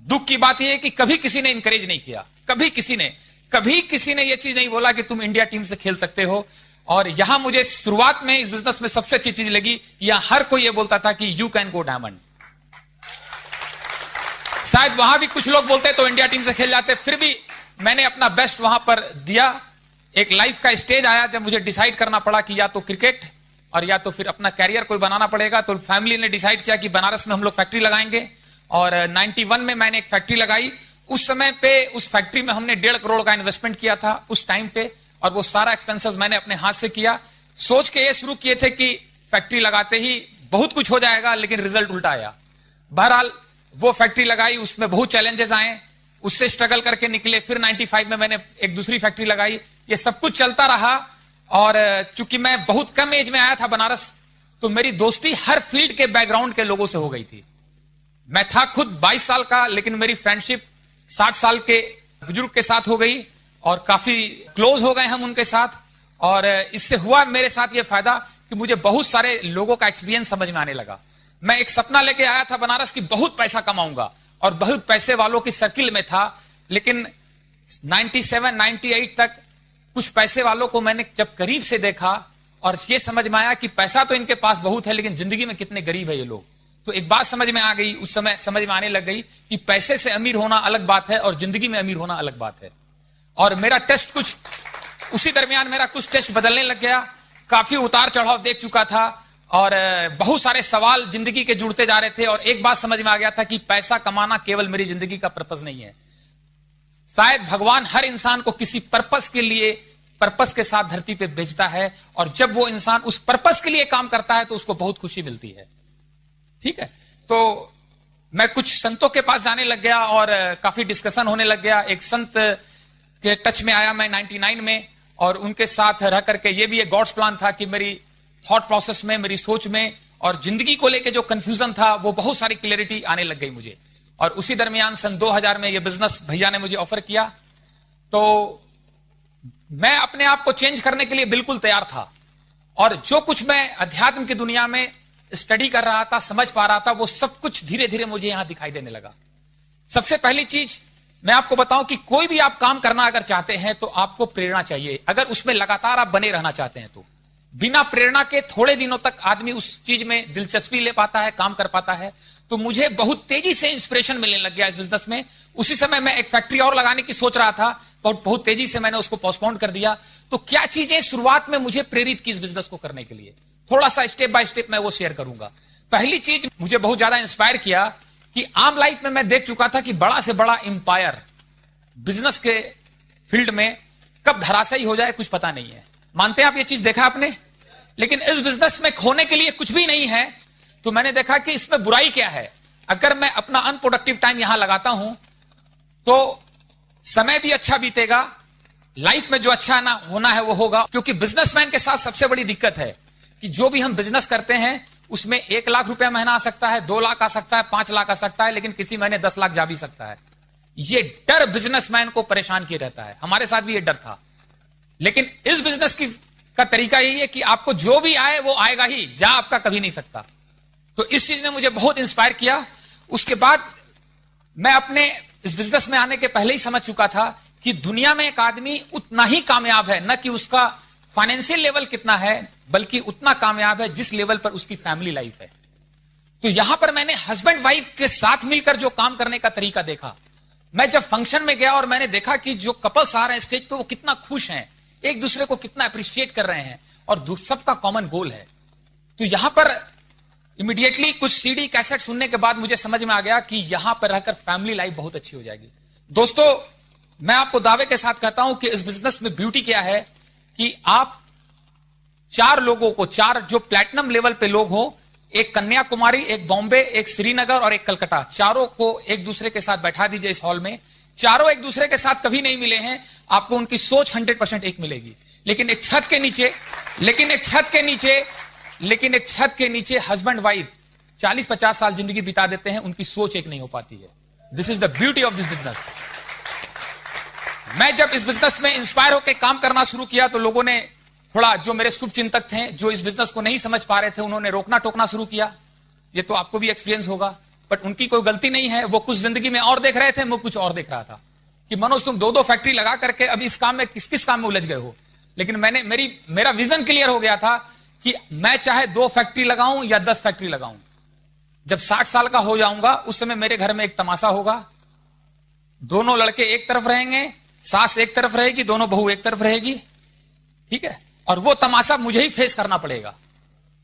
दुख की बात यह है कि कभी किसी ने इंकरेज नहीं किया, कभी किसी ने यह चीज नहीं बोला कि तुम इंडिया टीम से खेल सकते हो। और यहां मुझे शुरुआत में इस बिजनेस में सबसे अच्छी चीज लगी, यहां हर कोई यह बोलता था कि यू कैन गो डायमंड। शायद वहां भी कुछ लोग बोलते तो इंडिया टीम से खेल जाते, फिर भी मैंने अपना बेस्ट वहां पर दिया। एक लाइफ का स्टेज आया जब मुझे डिसाइड करना पड़ा कि या तो क्रिकेट और या तो फिर अपना कैरियर कोई बनाना पड़ेगा। तो फैमिली ने डिसाइड किया कि बनारस में हम लोग फैक्ट्री लगाएंगे और 91 में मैंने एक फैक्ट्री लगाई। उस समय पे उस फैक्ट्री में हमने 1.5 करोड़ का इन्वेस्टमेंट किया था उस टाइम पे, और वो सारा एक्सपेंसेस मैंने अपने हाथ से किया। सोच के ये शुरू किए थे कि फैक्ट्री लगाते ही बहुत कुछ हो जाएगा, लेकिन रिजल्ट उल्टा आया। बहरहाल वो फैक्ट्री लगाई, उसमें बहुत चैलेंजेस आए, उससे स्ट्रगल करके निकले। फिर 95 में मैंने एक दूसरी फैक्ट्री लगाई। ये सब कुछ चलता रहा। और चूंकि मैं बहुत कम एज में आया था बनारस, तो मेरी दोस्ती हर फील्ड के बैकग्राउंड के लोगों से हो गई थी। मैं था खुद 22 साल का, लेकिन मेरी फ्रेंडशिप 60 साल के बुजुर्ग के साथ हो गई और काफी क्लोज हो गए हम उनके साथ। और इससे हुआ मेरे साथ ये फायदा कि मुझे बहुत सारे लोगों का एक्सपीरियंस समझ में आने लगा। मैं एक सपना लेके आया था बनारस की बहुत पैसा कमाऊंगा और बहुत पैसे वालों की सर्किल में था, लेकिन 97, 98 तक कुछ पैसे वालों को मैंने जब करीब से देखा और ये समझ में आया कि पैसा तो इनके पास बहुत है, लेकिन जिंदगी में कितने गरीब है ये लोग। तो एक बात समझ में आ गई, उस समय समझ में आने लग गई कि पैसे से अमीर होना अलग बात है और जिंदगी में अमीर होना अलग बात है। और मेरा टेस्ट कुछ उसी दरमियान मेरा कुछ टेस्ट बदलने लग गया। काफी उतार चढ़ाव देख चुका था और बहुत सारे सवाल जिंदगी के जुड़ते जा रहे थे। और एक बात समझ में आ गया था कि पैसा कमाना केवल मेरी जिंदगी का पर्पस नहीं है। शायद भगवान हर इंसान को किसी पर्पस के लिए, पर्पस के साथ धरती पे भेजता है, और जब वो इंसान उस पर्पस के लिए काम करता है तो उसको बहुत खुशी मिलती है। ठीक है, तो मैं कुछ संतों के पास जाने लग गया और काफी डिस्कशन होने लग गया। एक संत के टच में आया मैं 99 में, और उनके साथ रह करके ये भी एक गॉड्स प्लान था कि मेरी थॉट प्रोसेस में, मेरी सोच में और जिंदगी को लेके जो कंफ्यूजन था वो बहुत सारी क्लियरिटी आने लग गई मुझे। और उसी दरमियान सन 2000 में ये बिजनेस भैया ने मुझे ऑफर किया, तो मैं अपने आप को चेंज करने के लिए बिल्कुल तैयार था। और जो कुछ मैं अध्यात्म की दुनिया में स्टडी कर रहा था, समझ पा रहा था, वो सब कुछ धीरे धीरे मुझे यहां दिखाई देने लगा। सबसे पहली चीज मैं आपको बताऊं कि कोई भी आप काम करना अगर चाहते हैं तो आपको प्रेरणा चाहिए। अगर उसमें लगातार आप बने रहना चाहते हैं तो बिना प्रेरणा के थोड़े दिनों तक आदमी उस चीज में दिलचस्पी ले पाता है, काम कर पाता है। तो मुझे बहुत तेजी से इंस्पिरेशन मिलने लग गया इस बिजनेस में। उसी समय मैं एक फैक्ट्री और लगाने की सोच रहा था, बहुत तेजी से मैंने उसको पोस्टपोन कर दिया। तो क्या चीजें शुरुआत में मुझे प्रेरित की इस बिजनेस को करने के लिए, थोड़ा सा स्टेप बाय स्टेप मैं वो शेयर करूंगा। पहली चीज मुझे बहुत ज्यादा इंस्पायर किया कि आम लाइफ में मैं देख चुका था कि बड़ा से बड़ा एम्पायर बिजनेस के फील्ड में कब धराशायी हो जाए कुछ पता नहीं है। मानते हैं आप ये चीज देखा आपने? लेकिन इस बिजनेस में खोने के लिए कुछ भी नहीं है। तो मैंने देखा कि इसमें बुराई क्या है। अगर मैं अपना अनप्रोडक्टिव टाइम यहां लगाता हूं तो समय भी अच्छा बीतेगा, लाइफ में जो अच्छा ना होना है वो होगा। क्योंकि बिजनेसमैन के साथ सबसे बड़ी दिक्कत है कि जो भी हम बिजनेस करते हैं उसमें 1 लाख रुपया महीना आ सकता है, 2 लाख आ सकता है, 5 लाख आ सकता है, लेकिन किसी महीने 10 लाख जा भी सकता है। ये डर बिजनेसमैन को परेशान किए रहता है। हमारे साथ भी ये डर था। लेकिन इस बिजनेस का तरीका यही है कि आपको जो भी आए वो आएगा ही, जा आपका कभी नहीं सकता। तो इस चीज ने मुझे बहुत इंस्पायर किया। उसके बाद मैं अपने इस बिजनेस में आने के पहले ही समझ चुका था कि दुनिया में एक आदमी उतना ही कामयाब है, न कि उसका फाइनेंशियल लेवल कितना है, बल्कि उतना कामयाब है जिस लेवल पर उसकी फैमिली लाइफ है। तो यहां पर मैंने हस्बैंड वाइफ के साथ मिलकर जो काम करने का तरीका देखा। मैं जब फंक्शन में गया और मैंने देखा कि जो कपल्स आ रहे हैं स्टेज पे वो कितना खुश हैं, एक दूसरे को कितना अप्रिशिएट कर रहे हैं, और सबका कॉमन गोल है। तो यहां पर इमीडिएटली कुछ सीडी कैसेट सुनने के बाद मुझे समझ में आ गया कि यहां पर रहकर फैमिली लाइफ बहुत अच्छी हो जाएगी। दोस्तों, मैं आपको दावे के साथ कहता हूं कि इस बिजनेस में ब्यूटी क्या है कि आप 4 लोगों को, 4 जो प्लैटिनम लेवल पे लोग हो, एक कन्याकुमारी, एक बॉम्बे, एक श्रीनगर और एक कलकत्ता, चारों को एक दूसरे के साथ बैठा दीजिए इस हॉल में। चारों एक दूसरे के साथ कभी नहीं मिले हैं, आपको उनकी सोच 100% एक मिलेगी। लेकिन एक छत के नीचे हस्बैंड वाइफ 40-50 साल जिंदगी बिता देते हैं, उनकी सोच एक नहीं हो पाती है। This is the beauty of this business. मैं जब इस बिजनेस में इंस्पायर होकर काम करना शुरू किया तो लोगों ने थोड़ा, जो मेरे शुभ चिंतक थे, जो इस बिजनेस को नहीं समझ पा रहे थे, उन्होंने रोकना टोकना शुरू किया। ये तो आपको भी एक्सपीरियंस होगा, बट उनकी कोई गलती नहीं है। वो कुछ जिंदगी में और देख रहे थे, मैं कुछ और देख रहा था कि मनोज तुम 2-2 फैक्ट्री लगा करके अब इस काम में किस काम में उलझ गए हो। लेकिन मेरा विजन क्लियर हो गया था कि मैं चाहे 2 फैक्ट्री लगाऊं या 10 फैक्ट्री लगाऊं, जब 60 साल का हो जाऊंगा उस समय मेरे घर में एक तमाशा होगा। दोनों लड़के एक तरफ रहेंगे, सास एक तरफ रहेगी, दोनों बहू एक तरफ रहेगी, ठीक है। और वो तमाशा मुझे ही फेस करना पड़ेगा।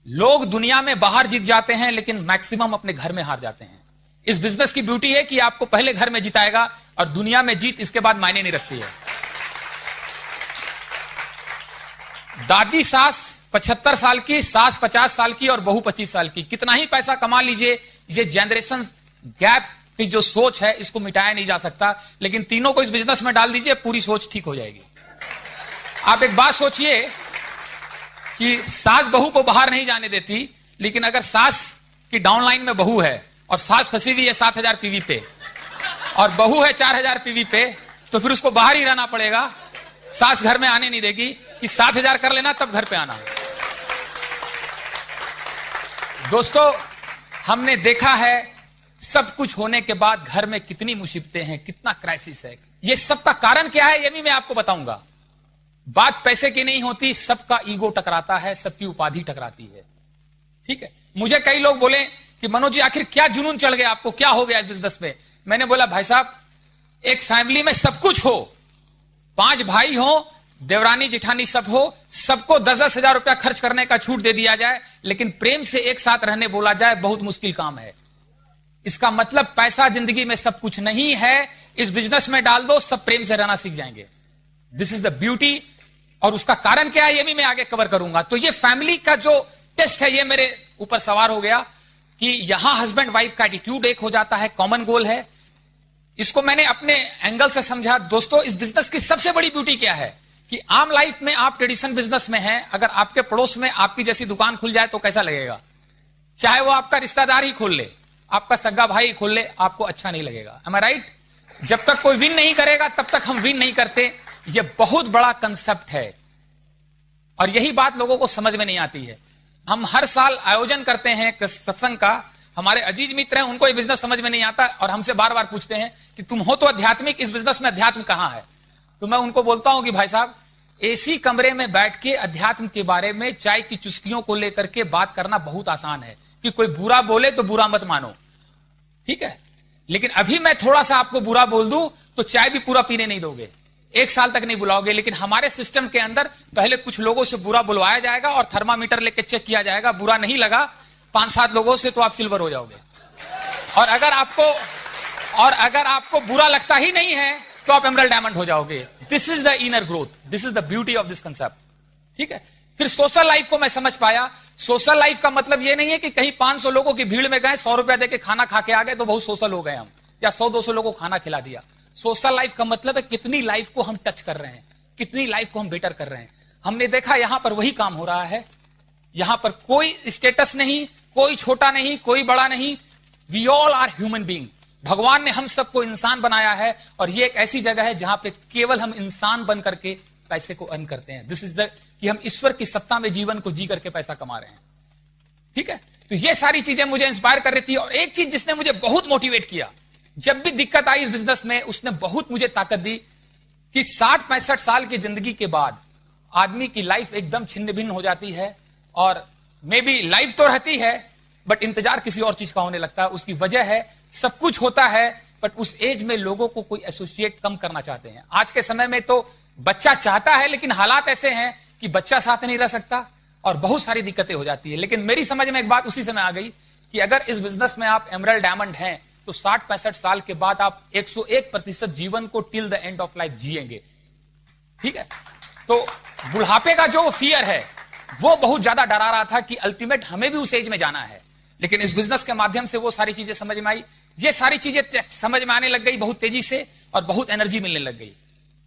लोग दुनिया में बाहर जीत जाते हैं, लेकिन मैक्सिमम अपने घर में हार जाते हैं। इस बिजनेस की ब्यूटी है कि आपको पहले घर में जिताएगा और दुनिया में जीत इसके बाद मायने नहीं रखती है। दादी सास 75 साल की, सास 50 साल की और बहू 25 साल की, कितना ही पैसा कमा लीजिए, ये जनरेशन गैप की जो सोच है इसको मिटाया नहीं जा सकता। लेकिन तीनों को इस बिजनेस में डाल दीजिए, पूरी सोच ठीक हो जाएगी। आप एक बात सोचिए कि सास बहू को बाहर नहीं जाने देती, लेकिन अगर सास की डाउनलाइन में बहू है और सास फंसी हुई है 7000 पीवी पे और बहू है 4000 पीवी पे, तो फिर उसको बाहर ही रहना पड़ेगा। सास घर में आने नहीं देगी कि 7000 कर लेना तब घर पे आना। दोस्तों, हमने देखा है सब कुछ होने के बाद घर में कितनी मुसीबतें हैं, कितना क्राइसिस है। ये सब का कारण क्या है ये भी मैं आपको बताऊंगा। बात पैसे की नहीं होती, सबका ईगो टकराता है, सबकी उपाधि टकराती है, ठीक है। मुझे कई लोग बोले कि मनोज जी आखिर क्या जुनून चढ़ गया आपको, क्या हो गया इस बिजनेस में। मैंने बोला भाई साहब, एक फैमिली में सब कुछ हो, 5 भाई हो, देवरानी जिठानी सब हो, सबको 10-10 हजार रुपया खर्च करने का छूट दे दिया जाए, लेकिन प्रेम से एक साथ रहने बोला जाए, बहुत मुश्किल काम है। इसका मतलब पैसा जिंदगी में सब कुछ नहीं है। इस बिजनेस में डाल दो, सब प्रेम से रहना सीख जाएंगे। This is the beauty. और उसका कारण क्या है ये भी मैं आगे कवर करूंगा। तो ये फैमिली का जो टेस्ट है ये मेरे ऊपर सवार हो गया कि यहां हस्बैंड वाइफ का एटीट्यूड एक हो जाता है, कॉमन गोल है। इसको मैंने अपने एंगल से समझा। दोस्तों, इस बिजनेस की सबसे बड़ी ब्यूटी क्या है कि आम लाइफ में आप ट्रेडिशनल बिजनेस में हैं, अगर आपके पड़ोस में आपकी जैसी दुकान खुल जाए तो कैसा लगेगा। चाहे वो आपका रिश्तेदार ही खोल ले, आपका सगा भाई खोल ले, आपको अच्छा नहीं लगेगा। एम आई राइट? जब तक कोई विन नहीं करेगा तब तक हम विन नहीं करते। यह बहुत बड़ा कंसेप्ट है और यही बात लोगों को समझ में नहीं आती है। हम हर साल आयोजन करते हैं सत्संग का, हमारे अजीज मित्र हैं, उनको ये बिजनेस समझ में नहीं आता और हमसे बार बार पूछते हैं कि तुम हो तो आध्यात्मिक, इस बिजनेस में अध्यात्म कहां है। तो मैं उनको बोलता हूं कि भाई साहब, एसी कमरे में बैठ के अध्यात्म के बारे में चाय की चुस्कियों को लेकर के बात करना बहुत आसान है कि कोई बुरा बोले तो बुरा मत मानो, ठीक है। लेकिन अभी मैं थोड़ा सा आपको बुरा बोल दूं तो चाय भी पूरा पीने नहीं दोगे, 1 साल तक नहीं बुलाओगे। लेकिन हमारे सिस्टम के अंदर पहले कुछ लोगों से बुरा बुलवाया जाएगा और थर्मामीटर लेके चेक किया जाएगा, बुरा नहीं लगा 5-7 लोगों से तो आप सिल्वर हो जाओगे। और अगर आपको बुरा लगता ही नहीं है तो आप एमरल्ड डायमंड हो जाओगे। This is the inner growth, this is the beauty of this concept, ठीक है। फिर सोशल लाइफ को मैं समझ पाया। सोशल लाइफ का मतलब यह नहीं है कि कहीं 500 लोगों की भीड़ में गए, 100 रुपया देके खाना खा के आ गए तो बहुत सोशल हो गए हम, या 100-200 लोगों को खाना खिला दिया। सोशल लाइफ का मतलब है कितनी लाइफ को हम टच कर रहे हैं, कितनी लाइफ को हम बेटर कर रहे हैं। हमने देखा यहां पर वही काम हो रहा है। यहां पर कोई स्टेटस नहीं, कोई छोटा नहीं, कोई बड़ा नहीं। We all are human being. भगवान ने हम सबको इंसान बनाया है और ये एक ऐसी जगह है जहां पे केवल हम इंसान बन करके पैसे को अर्न करते हैं। दिस इज द कि हम ईश्वर की सत्ता में जीवन को जी करके पैसा कमा रहे हैं, ठीक है। तो ये सारी चीजें मुझे इंस्पायर कर रही थी। और एक चीज जिसने मुझे बहुत मोटिवेट किया, जब भी दिक्कत आई इस बिजनेस में, उसने बहुत मुझे ताकत दी कि 60-65 साल की जिंदगी के बाद आदमी की लाइफ एकदम छिन्न भिन्न हो जाती है। और मे बी लाइफ तो रहती है बट इंतजार किसी और चीज का होने लगता है। उसकी वजह है सब कुछ होता है बट उस एज में लोगों को कोई एसोसिएट कम करना चाहते हैं। आज के समय में तो बच्चा चाहता है लेकिन हालात ऐसे हैं कि बच्चा साथ नहीं रह सकता, और बहुत सारी दिक्कतें हो जाती है। लेकिन मेरी समझ में एक बात उसी समय आ गई कि अगर इस बिजनेस में आप एमरल्ड डायमंड हैं तो 60-65 साल के बाद आप 101% जीवन को till the end of life जिएंगे। ठीक है, तो बुढ़ापे का जो फियर है वो बहुत ज्यादा डरा रहा था कि अल्टीमेट हमें भी उस एज में जाना है। लेकिन इस बिजनेस के माध्यम से वो सारी चीजें समझ में आई। ये सारी चीजें समझ में आने लग गई बहुत तेजी से और बहुत एनर्जी मिलने लग गई।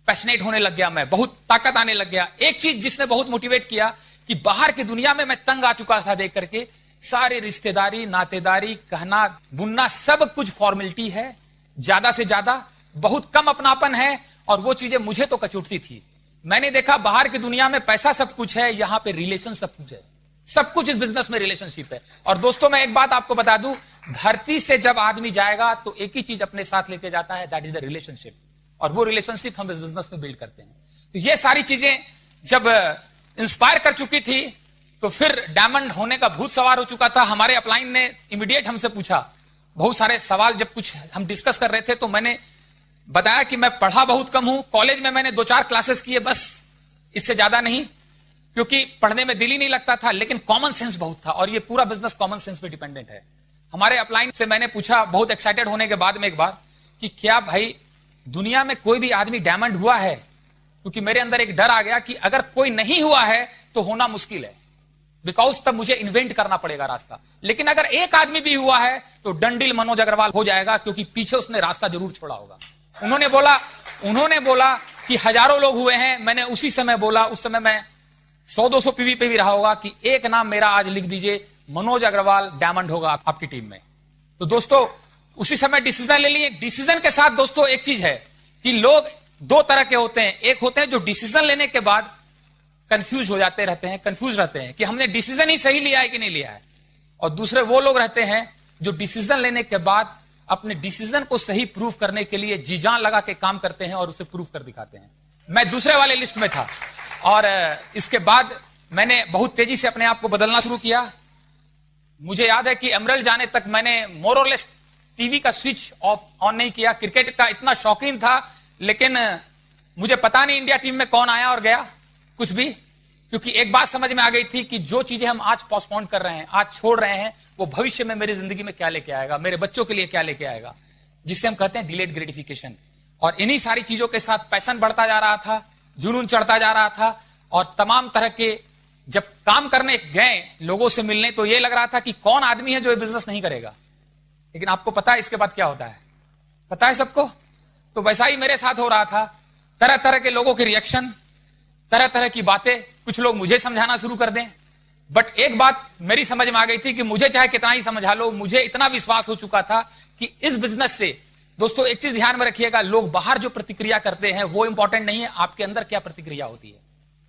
पैशनेट होने लग गया मैं, बहुत ताकत आने लग गया। एक चीज जिसने बहुत मोटिवेट किया कि बाहर की दुनिया में मैं तंग आ चुका था देख करके, सारे रिश्तेदारी, नातेदारी, कहना बुनना सब कुछ फॉर्मेलिटी है, ज्यादा से ज्यादा बहुत कम अपनापन है, और वो चीजें मुझे तो कचोटती थी। मैंने देखा बाहर की दुनिया में पैसा सब कुछ है, यहां पे रिलेशन सब कुछ है। सब कुछ इस बिजनेस में रिलेशनशिप है। और दोस्तों मैं एक बात आपको बता दूं, धरती से जब आदमी जाएगा तो एक ही चीज अपने साथ लेके जाता है, दैट इज द रिलेशनशिप। और वो रिलेशनशिप हम इस बिजनेस में बिल्ड करते हैं। तो ये सारी चीजें जब इंस्पायर कर चुकी थी तो फिर डायमंड होने का भूत सवार हो चुका था। हमारे अपलाइन ने इमीडिएट हमसे पूछा बहुत सारे सवाल। जब कुछ हम डिस्कस कर रहे थे तो मैंने बताया कि मैं पढ़ा बहुत कम हूं, कॉलेज में मैंने 2-4 क्लासेस किए बस, इससे ज्यादा नहीं, क्योंकि पढ़ने में दिल ही नहीं लगता था। लेकिन कॉमन सेंस बहुत था और ये पूरा बिजनेस कॉमन सेंस पे डिपेंडेंट है। हमारे अपलाइन से मैंने पूछा बहुत एक्साइटेड होने के बाद में एक बार कि क्या भाई दुनिया में कोई भी आदमी डायमंड हुआ है? क्योंकि मेरे अंदर एक डर आ गया कि अगर कोई नहीं हुआ है तो होना मुश्किल है, बिकॉज तब मुझे इन्वेंट करना पड़ेगा रास्ता। लेकिन अगर एक आदमी भी हुआ है तो डंडिल मनोज अग्रवाल हो जाएगा, क्योंकि पीछे उसने रास्ता जरूर छोड़ा होगा। उन्होंने बोला कि हजारों लोग हुए हैं। मैंने उसी समय बोला, उस समय मैं 100-200 पीवी पे भी रहा होगा, कि एक नाम मेरा आज लिख दीजिए, मनोज अग्रवाल डायमंड होगा आपकी टीम में। तो दोस्तों उसी समय डिसीजन ले लिए। डिसीजन के साथ दोस्तों एक चीज है कि लोग 2 तरह के होते हैं। एक होते हैं जो डिसीजन लेने के बाद कंफ्यूज हो जाते रहते हैं, कंफ्यूज रहते हैं कि हमने डिसीजन ही सही लिया है कि नहीं लिया है। और दूसरे वो लोग रहते हैं जो डिसीजन लेने के बाद अपने डिसीजन को सही प्रूव करने के लिए जी जान लगा के काम करते हैं और उसे प्रूव कर दिखाते हैं। मैं दूसरे वाले लिस्ट में था और इसके बाद मैंने बहुत तेजी से अपने आप को बदलना शुरू किया। मुझे याद है कि एमरल्ड जाने तक मैंने मोर और लेस टीवी का स्विच ऑफ ऑन नहीं किया। क्रिकेट का इतना शौकीन था, लेकिन मुझे पता नहीं इंडिया टीम में कौन आया और गया कुछ भी, क्योंकि एक बात समझ में आ गई थी कि जो चीजें हम आज पोस्टपोन कर रहे हैं, आज छोड़ रहे हैं, वो भविष्य में मेरी जिंदगी में क्या लेके आएगा, मेरे बच्चों के लिए क्या लेके आएगा, जिससे हम कहते हैं डिलेड ग्रेटिफिकेशन। और इन्हीं सारी चीजों के साथ पैशन बढ़ता जा रहा था, जुनून चढ़ता जा रहा था, और तमाम तरह के जब काम करने गए लोगों से मिलने तो ये लग रहा था कि कौन आदमी है जो ये बिजनेस नहीं करेगा। लेकिन आपको पता है इसके बाद क्या होता है? पता है सबको? तो वैसा ही मेरे साथ हो रहा था। तरह तरह के लोगों के रिएक्शन, तरह तरह की बातें, कुछ लोग मुझे समझाना शुरू कर दें। बट एक बात मेरी समझ में आ गई थी कि मुझे चाहे कितना ही समझा लो, मुझे इतना विश्वास हो चुका था कि इस बिजनेस से, दोस्तों एक चीज ध्यान में रखिएगा, लोग बाहर जो प्रतिक्रिया करते हैं वो इंपॉर्टेंट नहीं है, आपके अंदर क्या प्रतिक्रिया होती है,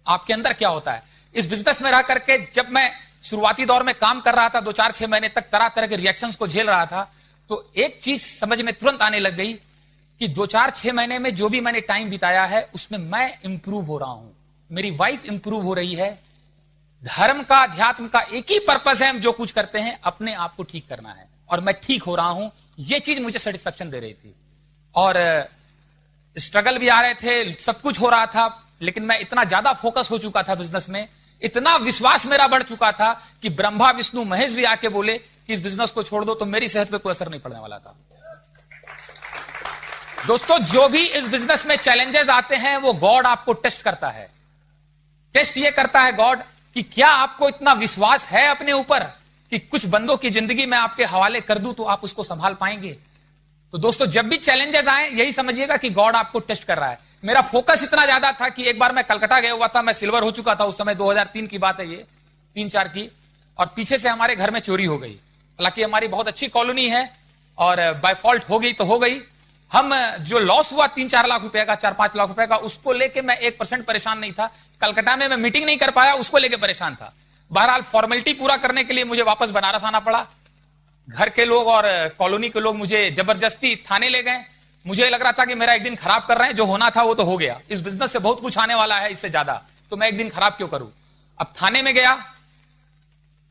आपके अंदर क्या होता है। इस बिजनेस में रह करके जब मैं शुरुआती दौर में काम कर रहा था, 2-4-6 महीने तक तरह तरह के रिएक्शंस को झेल रहा था, तो एक चीज समझ में तुरंत आने लग गई कि 2-4-6 महीने में जो भी मैंने टाइम बिताया है उसमें मैं इंप्रूव हो रहा हूं, मेरी वाइफ इंप्रूव हो रही है। धर्म का, अध्यात्म का एक ही पर्पस है, हम जो कुछ करते हैं अपने आप को ठीक करना है, और मैं ठीक हो रहा हूं। यह चीज मुझे सेटिस्फेक्शन दे रही थी। और स्ट्रगल भी आ रहे थे, सब कुछ हो रहा था, लेकिन मैं इतना ज्यादा फोकस हो चुका था बिजनेस में, इतना विश्वास मेरा बढ़ चुका था कि ब्रह्मा विष्णु महेश भी आके बोले कि इस बिजनेस को छोड़ दो, तो मेरी सेहत पे कोई असर नहीं पड़ने वाला था। दोस्तों जो भी इस बिजनेस में चैलेंजेस आते हैं वो गॉड आपको टेस्ट करता है। टेस्ट ये करता है गॉड कि क्या आपको इतना विश्वास है अपने ऊपर कि कुछ बंदों की जिंदगी में आपके हवाले कर दूं तो आप उसको संभाल पाएंगे। तो दोस्तों जब भी चैलेंजेस आए यही समझिएगा कि गॉड आपको टेस्ट कर रहा है। मेरा फोकस इतना ज्यादा था कि एक बार मैं कलकत्ता गया हुआ था, मैं सिल्वर हो चुका था उस समय, 2003 की बात है ये, 3-4 की, और पीछे से हमारे घर में चोरी हो गई। हालांकि हमारी बहुत अच्छी कॉलोनी है और बाय फॉल्ट हो गई तो हो गई। हम जो लॉस हुआ 3-4 लाख रुपए का, 4-5 लाख रुपए का, उसको लेके मैं 1% परेशान नहीं था। कलकत्ता में मैं मीटिंग नहीं कर पाया, उसको लेके परेशान था। बहरहाल फॉर्मेलिटी पूरा करने के लिए मुझे वापस बनारस आना पड़ा। घर के लोग और कॉलोनी के लोग मुझे जबरदस्ती थाने ले गए। मुझे लग रहा था कि मेरा एक दिन खराब कर रहे हैं, जो होना था वो तो हो गया, इस बिजनेस से बहुत कुछ आने वाला है इससे ज्यादा, तो मैं एक दिन खराब क्यों करूं। अब थाने में गया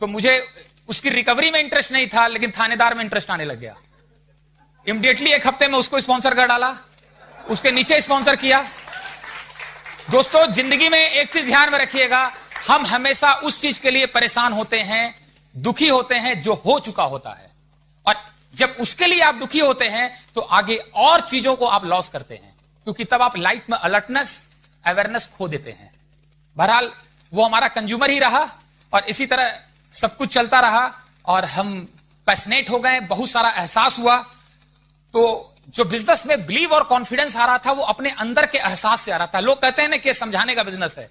तो मुझे उसकी रिकवरी में इंटरेस्ट नहीं था, लेकिन थानेदार में इंटरेस्ट आने लग गया। इमीडिएटली 1 हफ्ते में उसको स्पॉन्सर कर डाला, उसके नीचे स्पॉन्सर किया। दोस्तों जिंदगी में एक चीज ध्यान में रखिएगा हम हमेशा उस चीज के लिए परेशान होते हैं, दुखी होते हैं जो हो चुका होता है, और जब उसके लिए आप दुखी होते हैं तो आगे और चीजों को आप लॉस करते हैं, क्योंकि तब आप लाइफ में अलर्टनेस, अवेयरनेस खो देते हैं। बहरहाल वो हमारा कंज्यूमर ही रहा और इसी तरह सब कुछ चलता रहा और हम पैशनेट हो गए, बहुत सारा एहसास हुआ। तो जो बिजनेस में बिलीव और कॉन्फिडेंस आ रहा था वो अपने अंदर के एहसास से आ रहा था। लोग कहते हैं ना कि समझाने का बिजनेस है।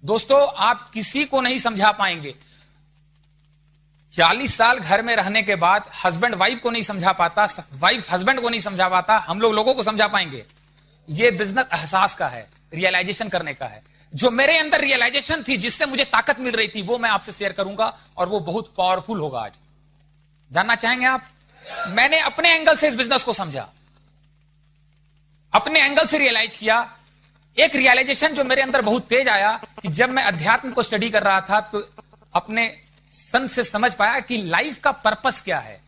दोस्तों, आप किसी को नहीं समझा पाएंगे। 40 साल घर में रहने के बाद हस्बैंड वाइफ को नहीं समझा पाता, वाइफ हस्बैंड को नहीं समझा पाता, हम लोग लोगों को समझा पाएंगे? ये बिजनेस एहसास का है, रियलाइजेशन करने का है। जो मेरे अंदर रियलाइजेशन थी, जिससे मुझे ताकत मिल रही थी, वो मैं आपसे शेयर करूंगा और वो बहुत पावरफुल होगा। आज जानना चाहेंगे आप? मैंने अपने एंगल से इस बिजनेस को समझा, अपने एंगल से रियलाइज किया। एक रियलाइजेशन जो मेरे अंदर बहुत तेज आया कि जब मैं अध्यात्म को स्टडी कर रहा था तो अपने सन से समझ पाया कि लाइफ का पर्पस क्या है।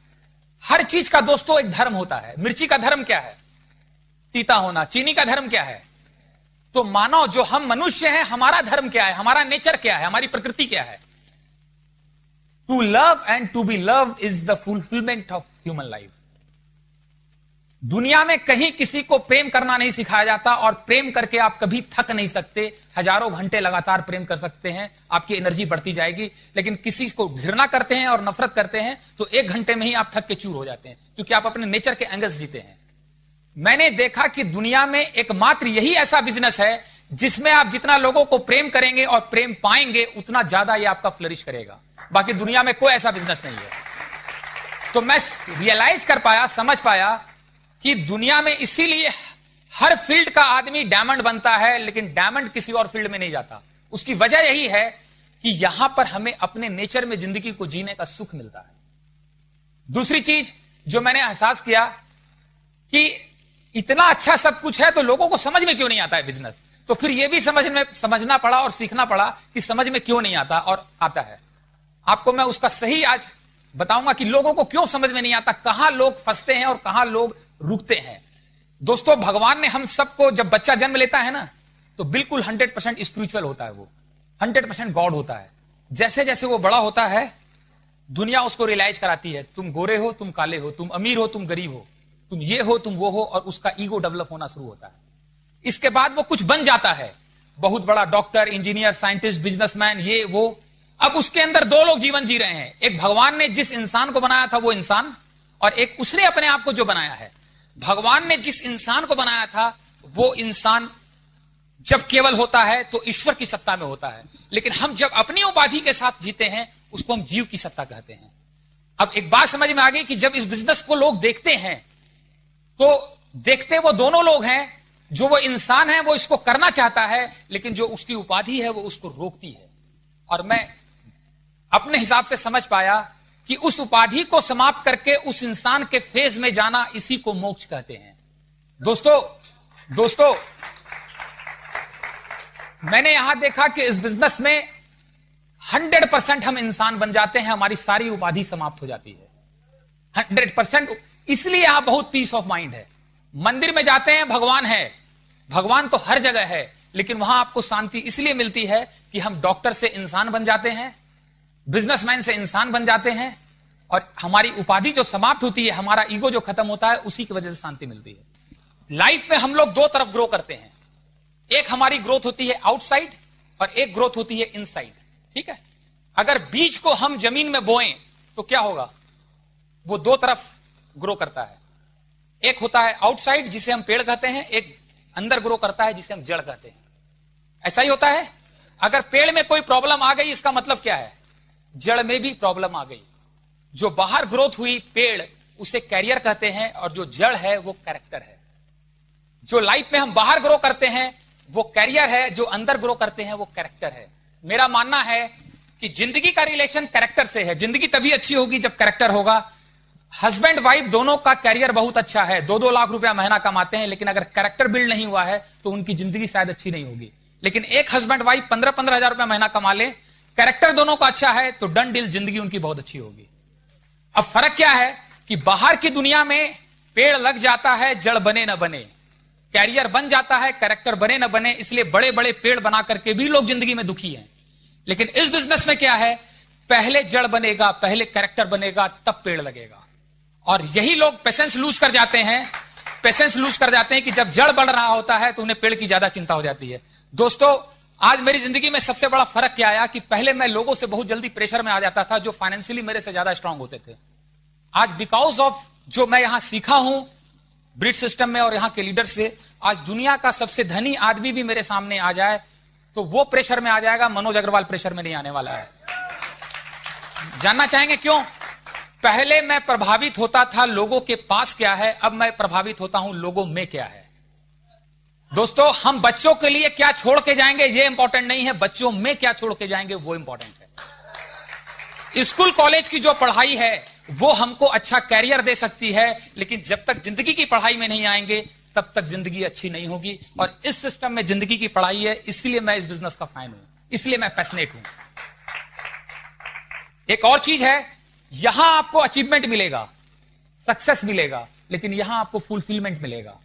हर चीज का दोस्तों एक धर्म होता है। मिर्ची का धर्म क्या है? तीता होना। चीनी का धर्म क्या है? तो मानो जो हम मनुष्य हैं, हमारा धर्म क्या है, हमारा नेचर क्या है, हमारी प्रकृति क्या है? To love and to be loved is the fulfilment of human life. दुनिया में कहीं किसी को प्रेम करना नहीं सिखाया जाता और प्रेम करके आप कभी थक नहीं सकते। हजारों घंटे लगातार प्रेम कर सकते हैं, आपकी एनर्जी बढ़ती जाएगी। लेकिन किसी को घृणा करते हैं और नफरत करते हैं तो 1 घंटे में ही आप थक के चूर हो जाते हैं, क्योंकि आप अपने नेचर के एंगल्स जीते हैं। मैंने देखा कि दुनिया में एकमात्र यही ऐसा बिजनेस है जिसमें आप जितना लोगों को प्रेम करेंगे और प्रेम पाएंगे, उतना ज्यादा ये आपका फ्लरिश करेगा। बाकी दुनिया में कोई ऐसा बिजनेस नहीं है। तो मैं रियलाइज कर पाया, समझ पाया कि दुनिया में इसीलिए हर फील्ड का आदमी डायमंड बनता है, लेकिन डायमंड किसी और फील्ड में नहीं जाता। उसकी वजह यही है कि यहां पर हमें अपने नेचर में जिंदगी को जीने का सुख मिलता है। दूसरी चीज जो मैंने एहसास किया कि इतना अच्छा सब कुछ है तो लोगों को समझ में क्यों नहीं आता है बिजनेस। तो फिर यह भी समझना पड़ा और सीखना पड़ा कि समझ में क्यों नहीं आता और आता है। आपको मैं उसका सही आज बताऊंगा कि लोगों को क्यों समझ में नहीं आता, कहां लोग फंसते हैं और कहां लोग रुकते हैं। दोस्तों, भगवान ने हम सबको, जब बच्चा जन्म लेता है ना, तो बिल्कुल 100% स्पिरिचुअल होता है, वो 100% गॉड होता है। जैसे जैसे वो बड़ा होता है, दुनिया उसको रियलाइज कराती है, तुम गोरे हो, तुम काले हो, तुम अमीर हो, तुम गरीब हो, तुम ये हो, तुम वो हो, और उसका ईगो डेवलप होना शुरू होता है। इसके बाद वो कुछ बन जाता है, बहुत बड़ा डॉक्टर, इंजीनियर, साइंटिस्ट, बिजनेसमैन, ये वो। अब उसके अंदर 2 लोग जीवन जी रहे हैं। एक भगवान ने जिस इंसान को बनाया था वो इंसान, और एक उसने अपने आप को जो बनाया है। भगवान ने जिस इंसान को बनाया था वो इंसान जब केवल होता है तो ईश्वर की सत्ता में होता है, लेकिन हम जब अपनी उपाधि के साथ जीते हैं उसको हम जीव की सत्ता कहते हैं। अब एक बात समझ में आ गई कि जब इस बिजनेस को लोग देखते हैं तो देखते वो दोनों लोग हैं। जो वो इंसान है वो इसको करना चाहता है, लेकिन जो उसकी उपाधि है वो उसको रोकती है। और मैं अपने हिसाब से समझ पाया कि उस उपाधि को समाप्त करके उस इंसान के फेज में जाना, इसी को मोक्ष कहते हैं। दोस्तों, मैंने यहां देखा कि इस बिजनेस में 100% हम इंसान बन जाते हैं, हमारी सारी उपाधि समाप्त हो जाती है 100%। इसलिए यहां बहुत पीस ऑफ माइंड है। मंदिर में जाते हैं, भगवान है, भगवान तो हर जगह है, लेकिन वहां आपको शांति इसलिए मिलती है कि हम डॉक्टर से इंसान बन जाते हैं, बिजनेसमैन से इंसान बन जाते हैं, और हमारी उपाधि जो समाप्त होती है, हमारा ईगो जो खत्म होता है, उसी की वजह से शांति मिलती है। लाइफ में हम लोग 2 तरफ ग्रो करते हैं। एक हमारी ग्रोथ होती है आउटसाइड और एक ग्रोथ होती है इनसाइड। ठीक है? अगर बीज को हम जमीन में बोएं तो क्या होगा? वो 2 तरफ ग्रो करता है। एक होता है आउटसाइड जिसे हम पेड़ कहते हैं, एक अंदर ग्रो करता है जिसे हम जड़ कहते हैं। ऐसा ही होता है। अगर पेड़ में कोई प्रॉब्लम आ गई, इसका मतलब क्या है? जड़ में भी प्रॉब्लम आ गई। जो बाहर ग्रोथ हुई पेड़, उसे कैरियर कहते हैं, और जो जड़ है वो कैरेक्टर है। जो लाइफ में हम बाहर ग्रो करते हैं वो कैरियर है, जो अंदर ग्रो करते हैं वो कैरेक्टर है। मेरा मानना है कि जिंदगी का रिलेशन कैरेक्टर से है। जिंदगी तभी अच्छी होगी जब कैरेक्टर होगा। हस्बैंड वाइफ दोनों का कैरियर बहुत अच्छा है, 2-2 लाख रुपया महीना कमाते हैं, लेकिन अगर कैरेक्टर बिल्ड नहीं हुआ है तो उनकी जिंदगी शायद अच्छी नहीं होगी। लेकिन एक हस्बैंड वाइफ 15-15 हजार रुपया महीना कमा ले, कैरेक्टर दोनों का अच्छा है, तो डन डील, जिंदगी उनकी बहुत अच्छी होगी। अब फर्क क्या है कि बाहर की दुनिया में पेड़ लग जाता है, जड़ बने न बने, कैरियर बन जाता है, कैरेक्टर बने न बने। इसलिए बड़े बड़े पेड़ बना करके भी लोग जिंदगी में दुखी हैं। लेकिन इस बिजनेस में क्या है, पहले जड़ बनेगा, पहले कैरेक्टर बनेगा, तब पेड़ लगेगा। और यही लोग पेशेंस लूज कर जाते हैं, पेशेंस लूज कर जाते हैं कि जब जड़ बढ़ रहा होता है तो उन्हें पेड़ की ज्यादा चिंता हो जाती है। दोस्तों, आज मेरी जिंदगी में सबसे बड़ा फर्क क्या आया कि पहले मैं लोगों से बहुत जल्दी प्रेशर में आ जाता था जो फाइनेंशियली मेरे से ज्यादा स्ट्रांग होते थे। आज बिकॉज ऑफ जो मैं यहां सीखा हूं ब्रिज सिस्टम में और यहां के लीडर से, आज दुनिया का सबसे धनी आदमी भी मेरे सामने आ जाए तो वो प्रेशर में आ जाएगा, मनोज अग्रवाल प्रेशर में नहीं आने वाला है। जानना चाहेंगे क्यों? पहले मैं प्रभावित होता था लोगों के पास क्या है, अब मैं प्रभावित होता हूं लोगों में क्या है। दोस्तों, हम बच्चों के लिए क्या छोड़ के जाएंगे ये इंपॉर्टेंट नहीं है, बच्चों में क्या छोड़ के जाएंगे वो इंपॉर्टेंट है। स्कूल कॉलेज की जो पढ़ाई है वो हमको अच्छा कैरियर दे सकती है, लेकिन जब तक जिंदगी की पढ़ाई में नहीं आएंगे तब तक जिंदगी अच्छी नहीं होगी। और इस सिस्टम में जिंदगी की पढ़ाई है, इसलिए मैं इस बिजनेस का फैन हूं, इसलिए मैं पैशनेट हूं। एक और चीज है, यहां आपको अचीवमेंट मिलेगा, सक्सेस मिलेगा, लेकिन यहां आपको फुलफिलमेंट मिलेगा।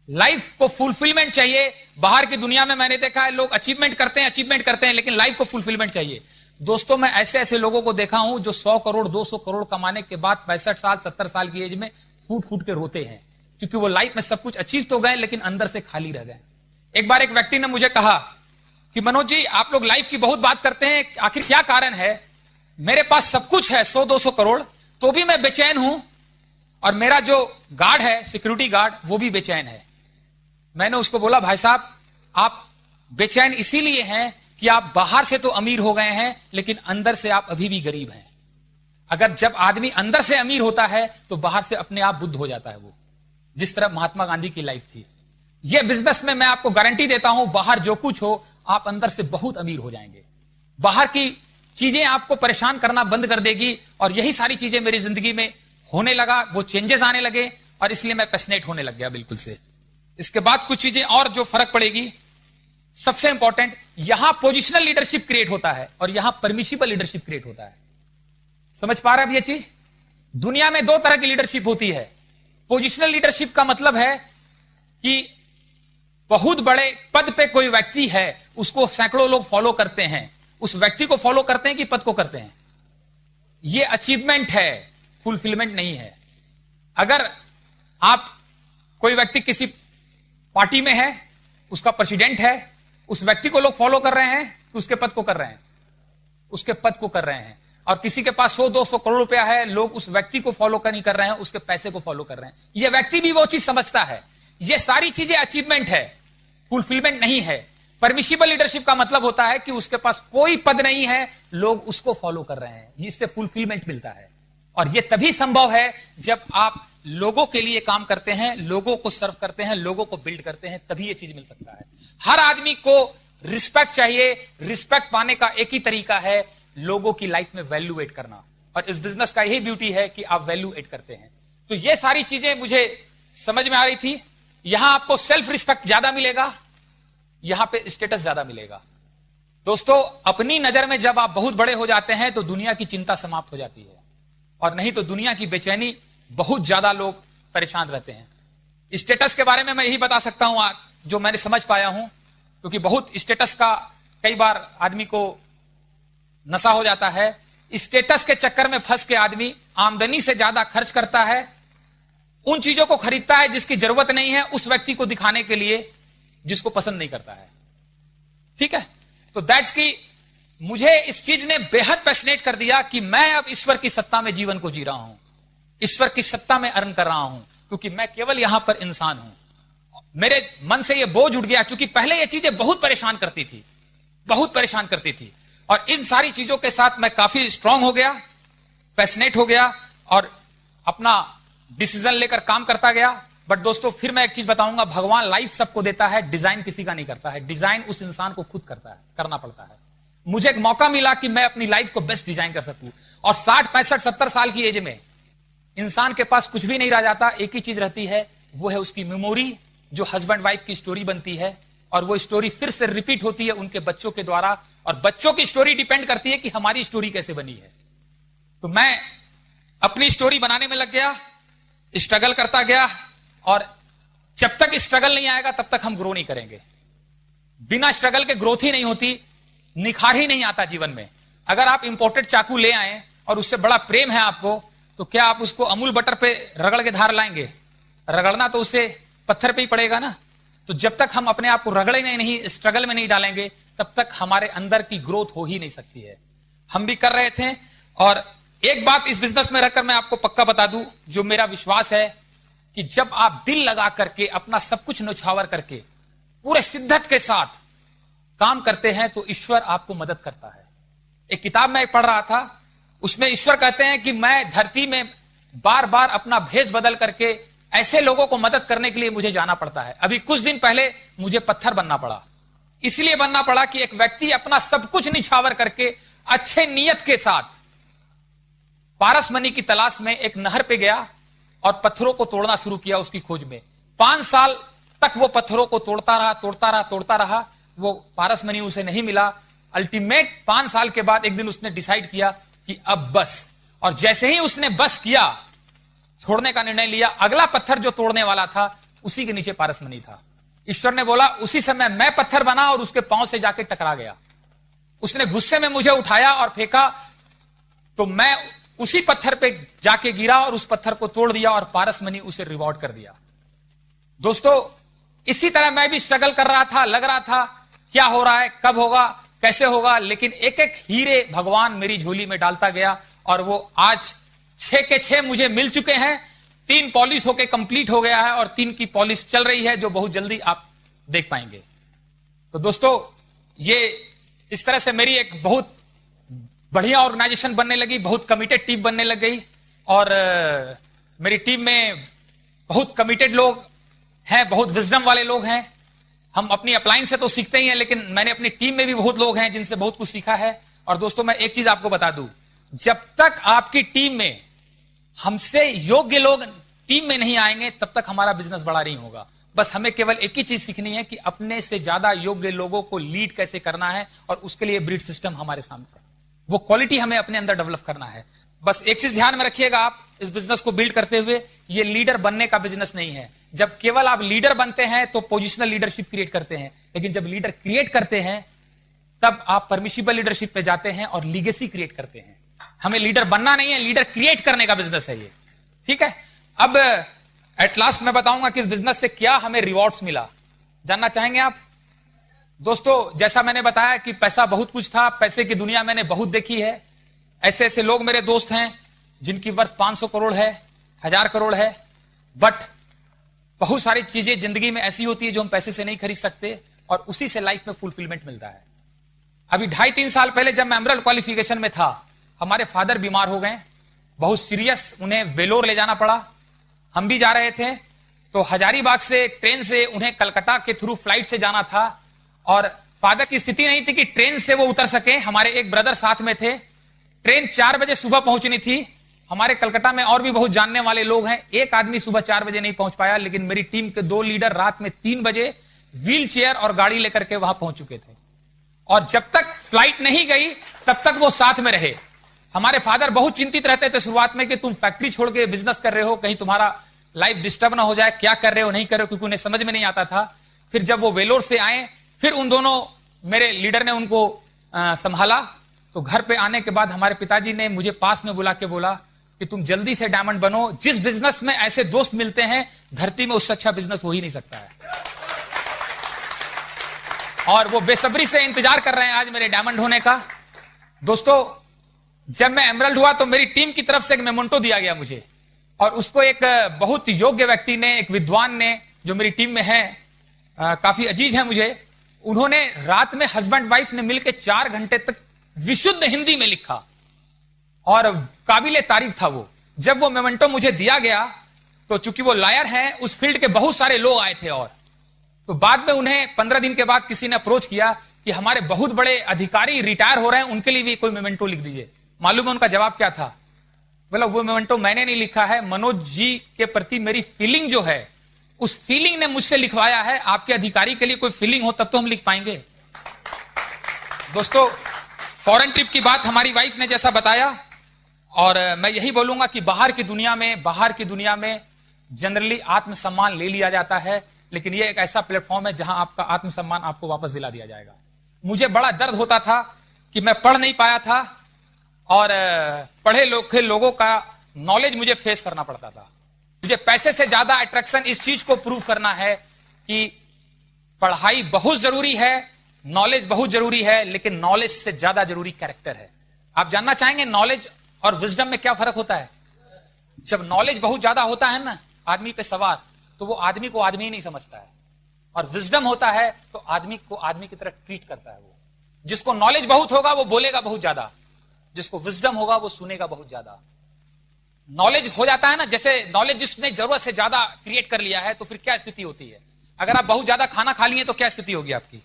लाइफ को फुलफिलमेंट चाहिए। बाहर की दुनिया में मैंने देखा है लोग अचीवमेंट करते हैं, लेकिन लाइफ को फुलफिलमेंट चाहिए। दोस्तों, मैं ऐसे ऐसे लोगों को देखा हूं जो 100 करोड़ 200 करोड़ कमाने के बाद 65 साल 70 साल की एज में फूट फूट के रोते हैं, क्योंकि वो लाइफ में सब कुछ अचीव तो गए लेकिन अंदर से खाली रह गए। एक बार एक व्यक्ति ने मुझे कहा कि मनोज जी, आप लोग लाइफ की बहुत बात करते हैं, आखिर क्या कारण है? मेरे पास सब कुछ है 100-200 करोड़, तो भी मैं बेचैन हूं, और मेरा जो गार्ड है, सिक्योरिटी गार्ड, वो भी बेचैन है। मैंने उसको बोला, भाई साहब, आप बेचैन इसीलिए हैं कि आप बाहर से तो अमीर हो गए हैं लेकिन अंदर से आप अभी भी गरीब हैं। अगर जब आदमी अंदर से अमीर होता है तो बाहर से अपने आप बुद्ध हो जाता है, वो जिस तरह महात्मा गांधी की लाइफ थी। यह बिजनेस में मैं आपको गारंटी देता हूं, बाहर जो कुछ हो आप अंदर से बहुत अमीर हो जाएंगे। बाहर की चीजें आपको परेशान करना बंद कर देगी, और यही सारी चीजें मेरी जिंदगी में होने लगा, वो चेंजेस आने लगे, और इसलिए मैं पैशनेट होने लग गया बिल्कुल से। इसके बाद कुछ चीजें और जो फर्क पड़ेगी, सबसे इंपॉर्टेंट, यहां पोजिशनल लीडरशिप क्रिएट होता है और यहां परमिशिबल लीडरशिप क्रिएट होता है। समझ पा रहे हैं ये चीज? दुनिया में दो तरह की लीडरशिप होती है। पोजिशनल लीडरशिप का मतलब है कि बहुत बड़े पद पे कोई व्यक्ति है, उसको सैकड़ों लोग फॉलो करते हैं, उस व्यक्ति को फॉलो करते हैं कि पद को करते हैं। यह अचीवमेंट है, फुलफिलमेंट नहीं है। अगर आप कोई व्यक्ति किसी पार्टी में है, उसका प्रेसिडेंट है, उस व्यक्ति को लोग फॉलो कर रहे हैं कि उसके पद को कर रहे हैं, उसके पद को कर रहे हैं। और किसी के पास 100-200 करोड़ रुपया है, लोग उस व्यक्ति को फॉलो नहीं कर रहे हैं, उसके पैसे को फॉलो कर रहे हैं। यह व्यक्ति भी वो चीज समझता है। यह सारी चीजें अचीवमेंट है, फुलफिलमेंट नहीं है। परमिशिबल लीडरशिप का मतलब होता है कि उसके पास कोई पद नहीं है, लोग उसको फॉलो कर रहे हैं, इससे फुलफिलमेंट मिलता है। और यह तभी संभव है जब आप लोगों के लिए काम करते हैं, लोगों को सर्व करते हैं, लोगों को बिल्ड करते हैं, तभी यह चीज मिल सकता है। हर आदमी को रिस्पेक्ट चाहिए। रिस्पेक्ट पाने का एक ही तरीका है, लोगों की लाइफ में वैल्यू एड करना, और इस बिजनेस का यही ब्यूटी है कि आप वैल्यू एड करते हैं। तो ये सारी चीजें मुझे समझ में आ रही थी। यहां आपको सेल्फ रिस्पेक्ट ज्यादा मिलेगा, यहां पे स्टेटस ज्यादा मिलेगा। दोस्तों, अपनी नजर में जब आप बहुत बड़े हो जाते हैं तो दुनिया की चिंता समाप्त हो जाती है, और नहीं तो दुनिया की बेचैनी, बहुत ज्यादा लोग परेशान रहते हैं। स्टेटस के बारे में मैं यही बता सकता हूं जो मैंने समझ पाया हूं, क्योंकि बहुत स्टेटस का कई बार आदमी को नशा हो जाता है। स्टेटस के चक्कर में फंस के आदमी आमदनी से ज्यादा खर्च करता है, उन चीजों को खरीदता है जिसकी जरूरत नहीं है, उस व्यक्ति को दिखाने के लिए जिसको पसंद नहीं करता है। ठीक है, तो दैट्स की मुझे इस चीज ने बेहद पैशनेट कर दिया कि मैं अब ईश्वर की सत्ता में जीवन को जी रहा हूं, ईश्वर की सत्ता में अर्न कर रहा हूं, क्योंकि मैं केवल यहां पर इंसान हूं। मेरे मन से यह बोझ उठ गया, क्योंकि पहले यह चीजें बहुत परेशान करती थी, बहुत परेशान करती थी, और इन सारी चीजों के साथ मैं काफी स्ट्रांग हो गया, पैशनेट हो गया, और अपना डिसीजन लेकर काम करता गया। बट दोस्तों, फिर मैं एक चीज बताऊंगा, भगवान लाइफ सबको देता है, डिजाइन किसी का नहीं करता है। डिजाइन उस इंसान को खुद करना पड़ता है। मुझे एक मौका मिला कि मैं अपनी लाइफ को बेस्ट डिजाइन कर सकूं, और 60, 65, 70 साल की एज में इंसान के पास कुछ भी नहीं रह जाता, एक ही चीज रहती है, वो है उसकी मेमोरी, जो हस्बैंड वाइफ की स्टोरी बनती है, और वो स्टोरी फिर से रिपीट होती है उनके बच्चों के द्वारा, और बच्चों की स्टोरी डिपेंड करती है कि हमारी स्टोरी कैसे बनी है। तो मैं अपनी स्टोरी बनाने में लग गया, स्ट्रगल करता गया, और जब तक स्ट्रगल नहीं आएगा तब तक हम ग्रो नहीं करेंगे। बिना स्ट्रगल के ग्रोथ ही नहीं होती। निखार ही नहीं आता जीवन में। अगर आप इंपोर्टेड चाकू ले आए और उससे बड़ा प्रेम है आपको, तो क्या आप उसको अमूल बटर पे रगड़ के धार लाएंगे? रगड़ना तो उसे पत्थर पे ही पड़ेगा ना। तो जब तक हम अपने आप को रगड़े नहीं, स्ट्रगल में नहीं डालेंगे, तब तक हमारे अंदर की ग्रोथ हो ही नहीं सकती है। हम भी कर रहे थे। और एक बात इस बिजनेस में रहकर मैं आपको पक्का बता दूं, जो मेरा विश्वास है कि जब आप दिल लगा करके अपना सब कुछ न्यौछावर करके पूरे शिद्दत के साथ काम करते हैं तो ईश्वर आपको मदद करता है। एक किताब में पढ़ रहा था, उसमें ईश्वर कहते हैं कि मैं धरती में बार बार अपना भेष बदल करके ऐसे लोगों को मदद करने के लिए मुझे जाना पड़ता है। अभी कुछ दिन पहले मुझे पत्थर बनना पड़ा, इसलिए बनना पड़ा कि एक व्यक्ति अपना सब कुछ निछावर करके अच्छे नियत के साथ पारसमणि की तलाश में एक नहर पे गया और पत्थरों को तोड़ना शुरू किया उसकी खोज में। 5 साल तक वो पत्थरों को तोड़ता रहा। वो पारसमणि उसे नहीं मिला। अल्टीमेट 5 साल के बाद एक दिन उसने डिसाइड किया कि अब बस। और जैसे ही उसने बस किया, छोड़ने का निर्णय लिया, अगला पत्थर जो तोड़ने वाला था उसी के नीचे पारसमणि था। ईश्वर ने बोला, उसी समय मैं पत्थर बना और उसके पांव से जाके टकरा गया। उसने गुस्से में मुझे उठाया और फेंका, तो मैं उसी पत्थर पे जाके गिरा और उस पत्थर को तोड़ दिया और पारसमणि उसे रिवॉर्ड कर दिया। दोस्तों, इसी तरह मैं भी स्ट्रगल कर रहा था, लग रहा था क्या हो रहा है, कब होगा, कैसे होगा, लेकिन एक एक हीरे भगवान मेरी झोली में डालता गया और वो आज 6 के 6 मुझे मिल चुके हैं। 3 पॉलिश होके कंप्लीट हो गया है और 3 की पॉलिश चल रही है, जो बहुत जल्दी आप देख पाएंगे। तो दोस्तों, ये इस तरह से मेरी एक बहुत बढ़िया ऑर्गेनाइजेशन बनने लगी, बहुत कमिटेड टीम बनने लग गई। और मेरी टीम में बहुत कमिटेड लोग हैं, बहुत विजडम वाले लोग हैं। हम अपनी अपलाइन से तो सीखते ही हैं, लेकिन मैंने अपनी टीम में भी बहुत लोग हैं जिनसे बहुत कुछ सीखा है। और दोस्तों, मैं एक चीज आपको बता दूं, जब तक आपकी टीम में हमसे योग्य लोग टीम में नहीं आएंगे, तब तक हमारा बिजनेस बड़ा नहीं होगा। बस हमें केवल एक ही चीज सीखनी है कि अपने से ज्यादा योग्य लोगों को लीड कैसे करना है, और उसके लिए ब्रीड सिस्टम हमारे सामने है। वो क्वालिटी हमें अपने अंदर डेवलप करना है। बस एक चीज ध्यान में रखिएगा, आप इस बिजनेस को बिल्ड करते हुए, ये लीडर बनने का बिजनेस नहीं है। जब केवल आप लीडर बनते हैं तो पोजिशनल लीडरशिप क्रिएट करते हैं, लेकिन जब लीडर क्रिएट करते हैं तब आप परमिशिबल लीडरशिप पे जाते हैं और लीगेसी क्रिएट करते हैं। हमें लीडर बनना नहीं है, लीडर क्रिएट करने का बिजनेस है ये। ठीक है। अब एट लास्ट मैं बताऊंगा कि इस बिजनेस से क्या हमें रिवॉर्ड्स मिला। जानना चाहेंगे आप? दोस्तों, जैसा मैंने बताया कि पैसा बहुत कुछ था, पैसे की दुनिया मैंने बहुत देखी है। ऐसे ऐसे लोग मेरे दोस्त हैं जिनकी वर्थ 500 करोड़ है, 1000 करोड़ है, बट बहुत सारी चीजें जिंदगी में ऐसी होती है जो हम पैसे से नहीं खरीद सकते, और उसी से लाइफ में फुलफिलमेंट मिलता है। अभी 2.5-3 साल पहले जब मैं एमरल्ड क्वालिफिकेशन में था, हमारे फादर बीमार हो गए, बहुत सीरियस, उन्हें वेलोर ले जाना पड़ा। हम भी जा रहे थे, तो हजारीबाग से ट्रेन से उन्हें कलकत्ता के थ्रू फ्लाइट से जाना था, और फादर की स्थिति नहीं थी कि ट्रेन से वो उतर सके। हमारे एक ब्रदर साथ में थे। ट्रेन 4 बजे सुबह पहुंचनी थी। हमारे कलकत्ता में और भी बहुत जानने वाले लोग हैं। एक आदमी सुबह 4 बजे नहीं पहुंच पाया, लेकिन मेरी टीम के 2 लीडर रात में 3 बजे व्हील चेयर और गाड़ी लेकर के वहां पहुंच चुके थे, और जब तक फ्लाइट नहीं गई तब तक वो साथ में रहे। हमारे फादर बहुत चिंतित रहते थे शुरुआत में कि तुम फैक्ट्री छोड़ के बिजनेस कर रहे हो, कहीं तुम्हारा लाइफ डिस्टर्ब ना हो जाए, क्या कर रहे हो नहीं कर रहे हो, क्योंकि उन्हें समझ में नहीं आता था। फिर जब वो वेलोर से आए, फिर उन दोनों मेरे लीडर ने उनको संभाला। तो घर पे आने के बाद हमारे पिताजी ने मुझे पास में बुला के बोला कि तुम जल्दी से डायमंड बनो। जिस बिजनेस में ऐसे दोस्त मिलते हैं, धरती में उससे अच्छा बिजनेस हो ही नहीं सकता है। और वो बेसब्री से इंतजार कर रहे हैं आज मेरे डायमंड होने का। दोस्तों, जब मैं एमरल्ड हुआ तो मेरी टीम की तरफ से एक मेमोंटो दिया गया मुझे, और उसको एक बहुत योग्य व्यक्ति ने, एक विद्वान ने, जो मेरी टीम में है, काफी अजीज है मुझे, उन्होंने रात में हस्बैंड वाइफ ने मिलकर 4 घंटे तक विशुद्ध हिंदी में लिखा, और काबिले तारीफ था वो। जब वो मेमेंटो मुझे दिया गया, तो चूंकि वो लॉयर हैं, उस फील्ड के बहुत सारे लोग आए थे, और तो बाद में उन्हें 15 दिन के बाद किसी ने अप्रोच किया कि हमारे बहुत बड़े अधिकारी रिटायर हो रहे हैं, उनके लिए भी कोई मेमेंटो लिख दीजिए। मालूम है उनका जवाब क्या था? बोला, वो मेमेंटो मैंने नहीं लिखा है, मनोज जी के प्रति मेरी फीलिंग जो है, उस फीलिंग ने मुझसे लिखवाया है। आपके अधिकारी के लिए कोई फीलिंग हो तब तो हम लिख पाएंगे। दोस्तों, फॉरेन ट्रिप की बात हमारी वाइफ ने जैसा बताया, और मैं यही बोलूंगा कि बाहर की दुनिया में जनरली आत्मसम्मान ले लिया जाता है, लेकिन यह एक ऐसा प्लेटफॉर्म है जहां आपका आत्मसम्मान आपको वापस दिला दिया जाएगा। मुझे बड़ा दर्द होता था कि मैं पढ़ नहीं पाया था और पढ़े लोगों का नॉलेज मुझे फेस करना पड़ता था। मुझे पैसे से ज्यादा अट्रैक्शन इस चीज को प्रूव करना है कि पढ़ाई बहुत जरूरी है, नॉलेज बहुत जरूरी है, लेकिन नॉलेज से ज्यादा जरूरी कैरेक्टर है। आप जानना चाहेंगे नॉलेज और विजडम में क्या फर्क होता है? जब नॉलेज बहुत ज्यादा होता है ना आदमी पे सवार, तो वो आदमी को आदमी ही नहीं समझता है, और विजडम होता है तो आदमी को आदमी की तरह ट्रीट करता है। वो जिसको नॉलेज बहुत होगा वो बोलेगा बहुत ज्यादा, जिसको विजडम होगा वो सुनेगा बहुत ज्यादा। नॉलेज हो जाता है ना, जैसे नॉलेज जिसने जरूरत से ज्यादा क्रिएट कर लिया है, तो फिर क्या स्थिति होती है? अगर आप बहुत ज्यादा खाना खा लिए तो क्या स्थिति होगी आपकी?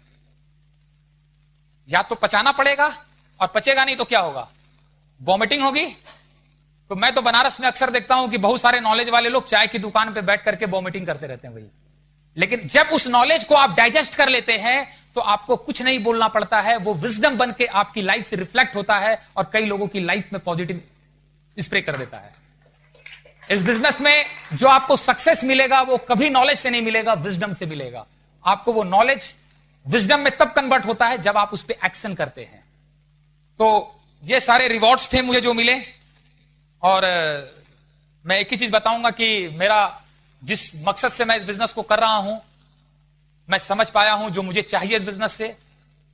या तो पचाना पड़ेगा, और पचेगा नहीं तो क्या होगा? वॉमिटिंग होगी। तो मैं तो बनारस में अक्सर देखता हूं कि बहुत सारे नॉलेज वाले लोग चाय की दुकान पे बैठ करके वॉमिटिंग करते रहते हैं भाई। लेकिन जब उस नॉलेज को आप डाइजेस्ट कर लेते हैं तो आपको कुछ नहीं बोलना पड़ता है, वो विजडम बन के आपकी लाइफ से रिफ्लेक्ट होता है और कई लोगों की लाइफ में पॉजिटिव स्प्रे कर देता है। इस बिजनेस में जो आपको सक्सेस मिलेगा वो कभी नॉलेज से नहीं मिलेगा, विजडम से मिलेगा। आपको वो नॉलेज विजडम में तब कन्वर्ट होता है जब आप उस पर एक्शन करते हैं। तो ये सारे रिवॉर्ड्स थे मुझे जो मिले, और मैं एक ही चीज बताऊंगा कि मेरा जिस मकसद से मैं इस बिजनेस को कर रहा हूं, मैं समझ पाया हूं जो मुझे चाहिए इस बिजनेस से।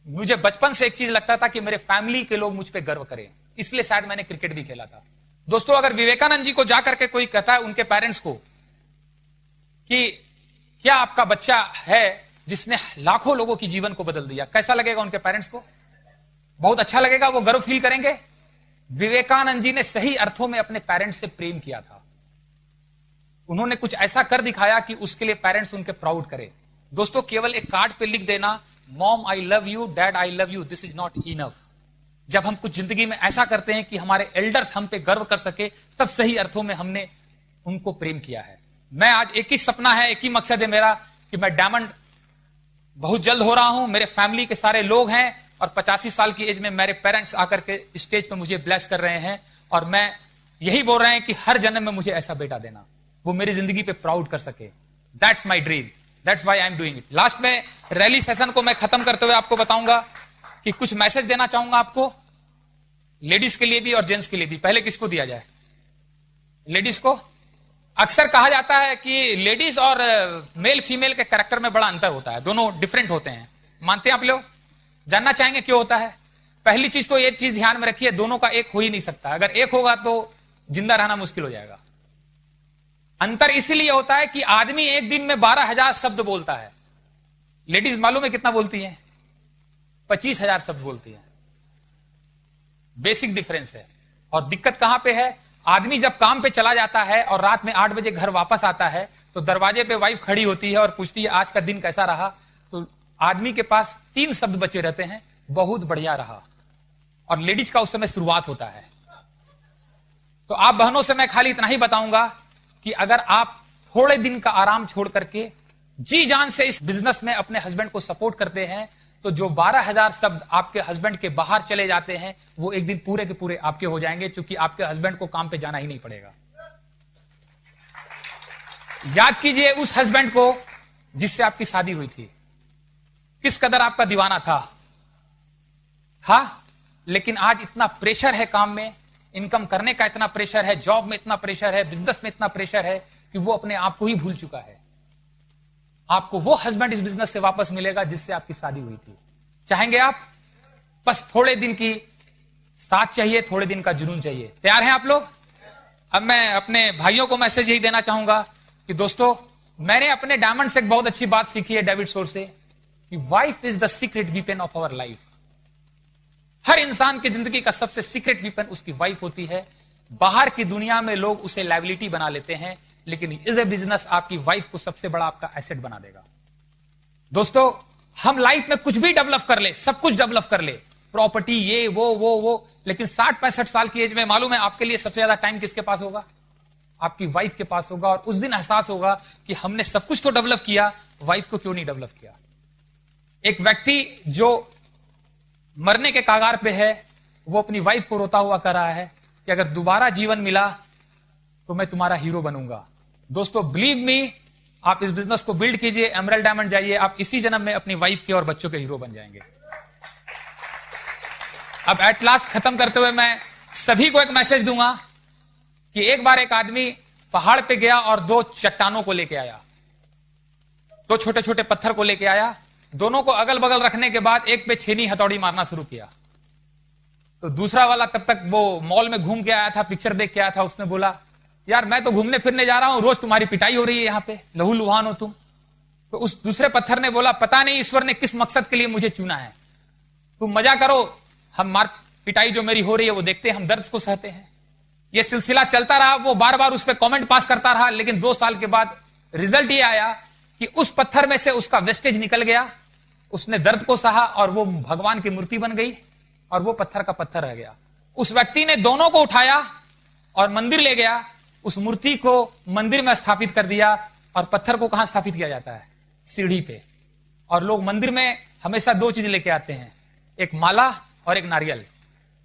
मुझे बचपन से एक चीज लगता था कि मेरे फैमिली के लोग मुझ पे गर्व करें, इसलिए शायद मैंने क्रिकेट भी खेला था। दोस्तों, अगर विवेकानंद जी को जाकर के कोई कहता है उनके पेरेंट्स को कि क्या आपका बच्चा है जिसने लाखों लोगों की जीवन को बदल दिया, कैसा लगेगा उनके पेरेंट्स को? बहुत अच्छा लगेगा, वो गर्व फील करेंगे। विवेकानंद जी ने सही अर्थों में अपने पेरेंट्स से प्रेम किया था। उन्होंने कुछ ऐसा कर दिखाया कि उसके लिए पेरेंट्स उनके प्राउड करें। दोस्तों, केवल एक कार्ड पे लिख देना mom I love you, dad I love you, this is not enough. जब हम कुछ जिंदगी में ऐसा करते हैं कि हमारे एल्डर्स हम पे गर्व कर सके, तब सही अर्थों में हमने उनको प्रेम किया है। मैं आज एक ही सपना है, एक ही मकसद है मेरा कि मैं डायमंड बहुत जल्द हो रहा हूं। मेरे फैमिली के सारे लोग हैं और 85 साल की एज में मेरे पेरेंट्स आकर के स्टेज पे मुझे ब्लेस कर रहे हैं, और मैं यही बोल रहे हैं कि हर जन्म में मुझे ऐसा बेटा देना, वो मेरी जिंदगी पे प्राउड कर सके। That's my dream, that's why I am doing it. Last में रैली सेशन को मैं खत्म करते हुए आपको बताऊंगा कि कुछ मैसेज देना चाहूंगा आपको, लेडीज के लिए भी और जेंट्स के लिए भी। पहले किसको दिया जाए? लेडीज को। अक्सर कहा जाता है कि लेडीज और मेल फीमेल के कैरेक्टर में बड़ा अंतर होता है, दोनों डिफरेंट होते हैं। मानते हैं आप लोग? जानना चाहेंगे क्यों होता है? पहली चीज तो ये चीज ध्यान में रखिए, दोनों का एक हो ही नहीं सकता। अगर एक होगा तो जिंदा रहना मुश्किल हो जाएगा। अंतर इसीलिए होता है कि आदमी एक दिन में 12,000 शब्द बोलता है, लेडीज मालूम है कितना बोलती हैं? 25,000 शब्द बोलती हैं। बेसिक डिफरेंस है। और दिक्कत कहां पे है? आदमी जब काम पे चला जाता है और रात में 8 बजे घर वापस आता है तो दरवाजे पे वाइफ खड़ी होती है और पूछती है आज का दिन कैसा रहा, तो आदमी के पास 3 शब्द बचे रहते हैं, बहुत बढ़िया रहा। और लेडीज का उस समय शुरुआत होता है। तो आप बहनों से मैं खाली इतना ही बताऊंगा कि अगर आप थोड़े दिन का आराम छोड़ करके जी जान से इस बिजनेस में अपने हस्बैंड को सपोर्ट करते हैं, तो जो 12,000 शब्द आपके हस्बैंड के बाहर चले जाते हैं वो एक दिन पूरे के पूरे आपके हो जाएंगे, क्योंकि आपके हस्बैंड को काम पे जाना ही नहीं पड़ेगा। याद कीजिए उस हस्बैंड को जिससे आपकी शादी हुई थी, किस कदर आपका दीवाना था, लेकिन आज इतना प्रेशर है काम में, इनकम करने का इतना प्रेशर है, जॉब में इतना प्रेशर है, बिजनेस में इतना प्रेशर है कि वो अपने आप को ही भूल चुका है। आपको वो हस्बैंड इस बिजनेस से वापस मिलेगा जिससे आपकी शादी हुई थी। चाहेंगे आप? बस थोड़े दिन की साथ चाहिए, थोड़े दिन का जुनून चाहिए। तैयार हैं आप लोग? अब मैं अपने भाइयों को मैसेज यही देना चाहूंगा कि दोस्तों, मैंने अपने डायमंड से एक बहुत अच्छी बात सीखी है डेविड सोर से, कि wife is the secret weapon of our life. हर इंसान की जिंदगी का सबसे सीक्रेट वीपन उसकी वाइफ होती है। बाहर की दुनिया में लोग उसे लायबिलिटी बना लेते हैं, लेकिन इज ए बिजनेस आपकी वाइफ को सबसे बड़ा आपका एसेट बना देगा। दोस्तों, हम लाइफ में कुछ भी डेवलप कर ले, सब कुछ डेवलप कर ले, प्रॉपर्टी, ये वो, लेकिन 60-65 साल की एज में मालूम है आपके लिए सबसे ज्यादा टाइम किसके पास होगा? आपकी वाइफ के पास होगा। और उस दिन एहसास होगा कि हमने सब कुछ तो डेवलप किया, वाइफ को क्यों नहीं डेवलप किया। एक व्यक्ति जो मरने के कागार पे है, वो अपनी वाइफ को रोता हुआ कह रहा है कि अगर दोबारा जीवन मिला तो मैं तुम्हारा हीरो बनूंगा। दोस्तों, बिलीव मी, आप इस बिजनेस को बिल्ड कीजिए, एमरल्ड डायमंड जाइए, आप इसी जन्म में अपनी वाइफ के और बच्चों के हीरो बन जाएंगे। अब एट लास्ट खत्म करते हुए मैं सभी को एक मैसेज दूंगा कि एक बार एक आदमी पहाड़ पे गया और 2 चट्टानों को लेके आया, 2 छोटे छोटे पत्थर को लेके आया। दोनों को अगल बगल रखने के बाद एक पे छेनी हथौड़ी मारना शुरू किया। तो दूसरा वाला तब तक वो मॉल में घूम के आया था, पिक्चर देख के आया था। उसने बोला, यार मैं तो घूमने फिरने जा रहा हूं, रोज तुम्हारी पिटाई हो रही है यहां पे, लहू लुहान हो तुम। तो उस दूसरे पत्थर ने बोला, पता नहीं ईश्वर ने किस मकसद के लिए मुझे चुना है, तुम मजा करो, हम मार पिटाई जो मेरी हो रही है वो देखते हैं, हम दर्द को सहते हैं। ये सिलसिला चलता रहा। वो बार बार उस पर कॉमेंट पास करता रहा, लेकिन 2 साल के बाद रिजल्ट ये आया कि उस पत्थर में से उसका वेस्टेज निकल गया, उसने दर्द को सहा और वो भगवान की मूर्ति बन गई और वो पत्थर का पत्थर रह गया। उस व्यक्ति ने दोनों को उठाया और मंदिर ले गया, उस मूर्ति को मंदिर में स्थापित कर दिया। और पत्थर को कहां स्थापित किया जाता है? सीढ़ी पे। और लोग मंदिर में हमेशा 2 चीज लेके आते हैं, एक माला और एक नारियल।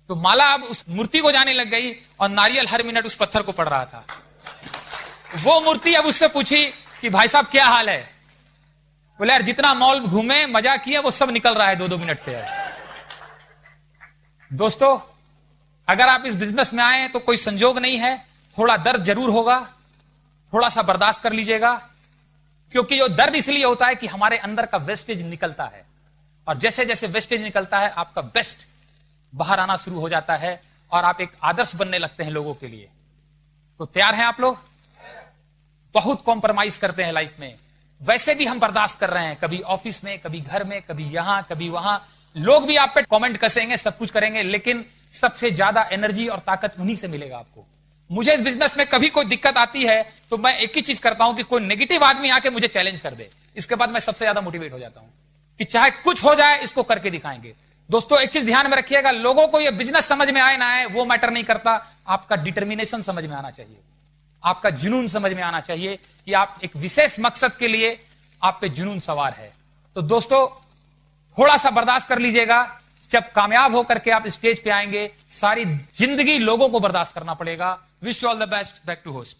तो माला अब उस मूर्ति को जाने लग गई और नारियल हर मिनट उस पत्थर को पड़ रहा था। वो मूर्ति अब उससे पूछी कि भाई साहब क्या हाल है? बोले, यार जितना मॉल घूमे मजा किया वो सब निकल रहा है 2-2 मिनट पे। दोस्तों, अगर आप इस बिजनेस में आए तो कोई संजोग नहीं है, थोड़ा दर्द जरूर होगा, थोड़ा सा बर्दाश्त कर लीजिएगा। क्योंकि जो दर्द इसलिए होता है कि हमारे अंदर का वेस्टेज निकलता है, और जैसे जैसे वेस्टेज निकलता है आपका बेस्ट बाहर आना शुरू हो जाता है और आप एक आदर्श बनने लगते हैं लोगों के लिए। तो तैयार हैं आप लोग? बहुत कॉम्प्रोमाइज करते हैं लाइफ में, वैसे भी हम बर्दाश्त कर रहे हैं, कभी ऑफिस में, कभी घर में, कभी यहां, कभी वहां। लोग भी आप पे कमेंट कसेंगे, सब कुछ करेंगे, लेकिन सबसे ज्यादा एनर्जी और ताकत उन्हीं से मिलेगा आपको। मुझे इस बिजनेस में कभी कोई दिक्कत आती है तो मैं एक ही चीज करता हूं कि कोई नेगेटिव आदमी आके मुझे चैलेंज कर दे, इसके बाद मैं सबसे ज्यादा मोटिवेट हो जाता हूं कि चाहे कुछ हो जाए इसको करके दिखाएंगे। दोस्तों, एक चीज ध्यान में रखिएगा, लोगों को यह बिजनेस समझ में आए ना आए वो मैटर नहीं करता, आपका डिटर्मिनेशन समझ में आना चाहिए, आपका जुनून समझ में आना चाहिए कि आप एक विशेष मकसद के लिए आप पे जुनून सवार है। तो दोस्तों, थोड़ा सा बर्दाश्त कर लीजिएगा, जब कामयाब होकर के आप स्टेज पे आएंगे सारी जिंदगी लोगों को बर्दाश्त करना पड़ेगा। Wish you all the best. Back to host.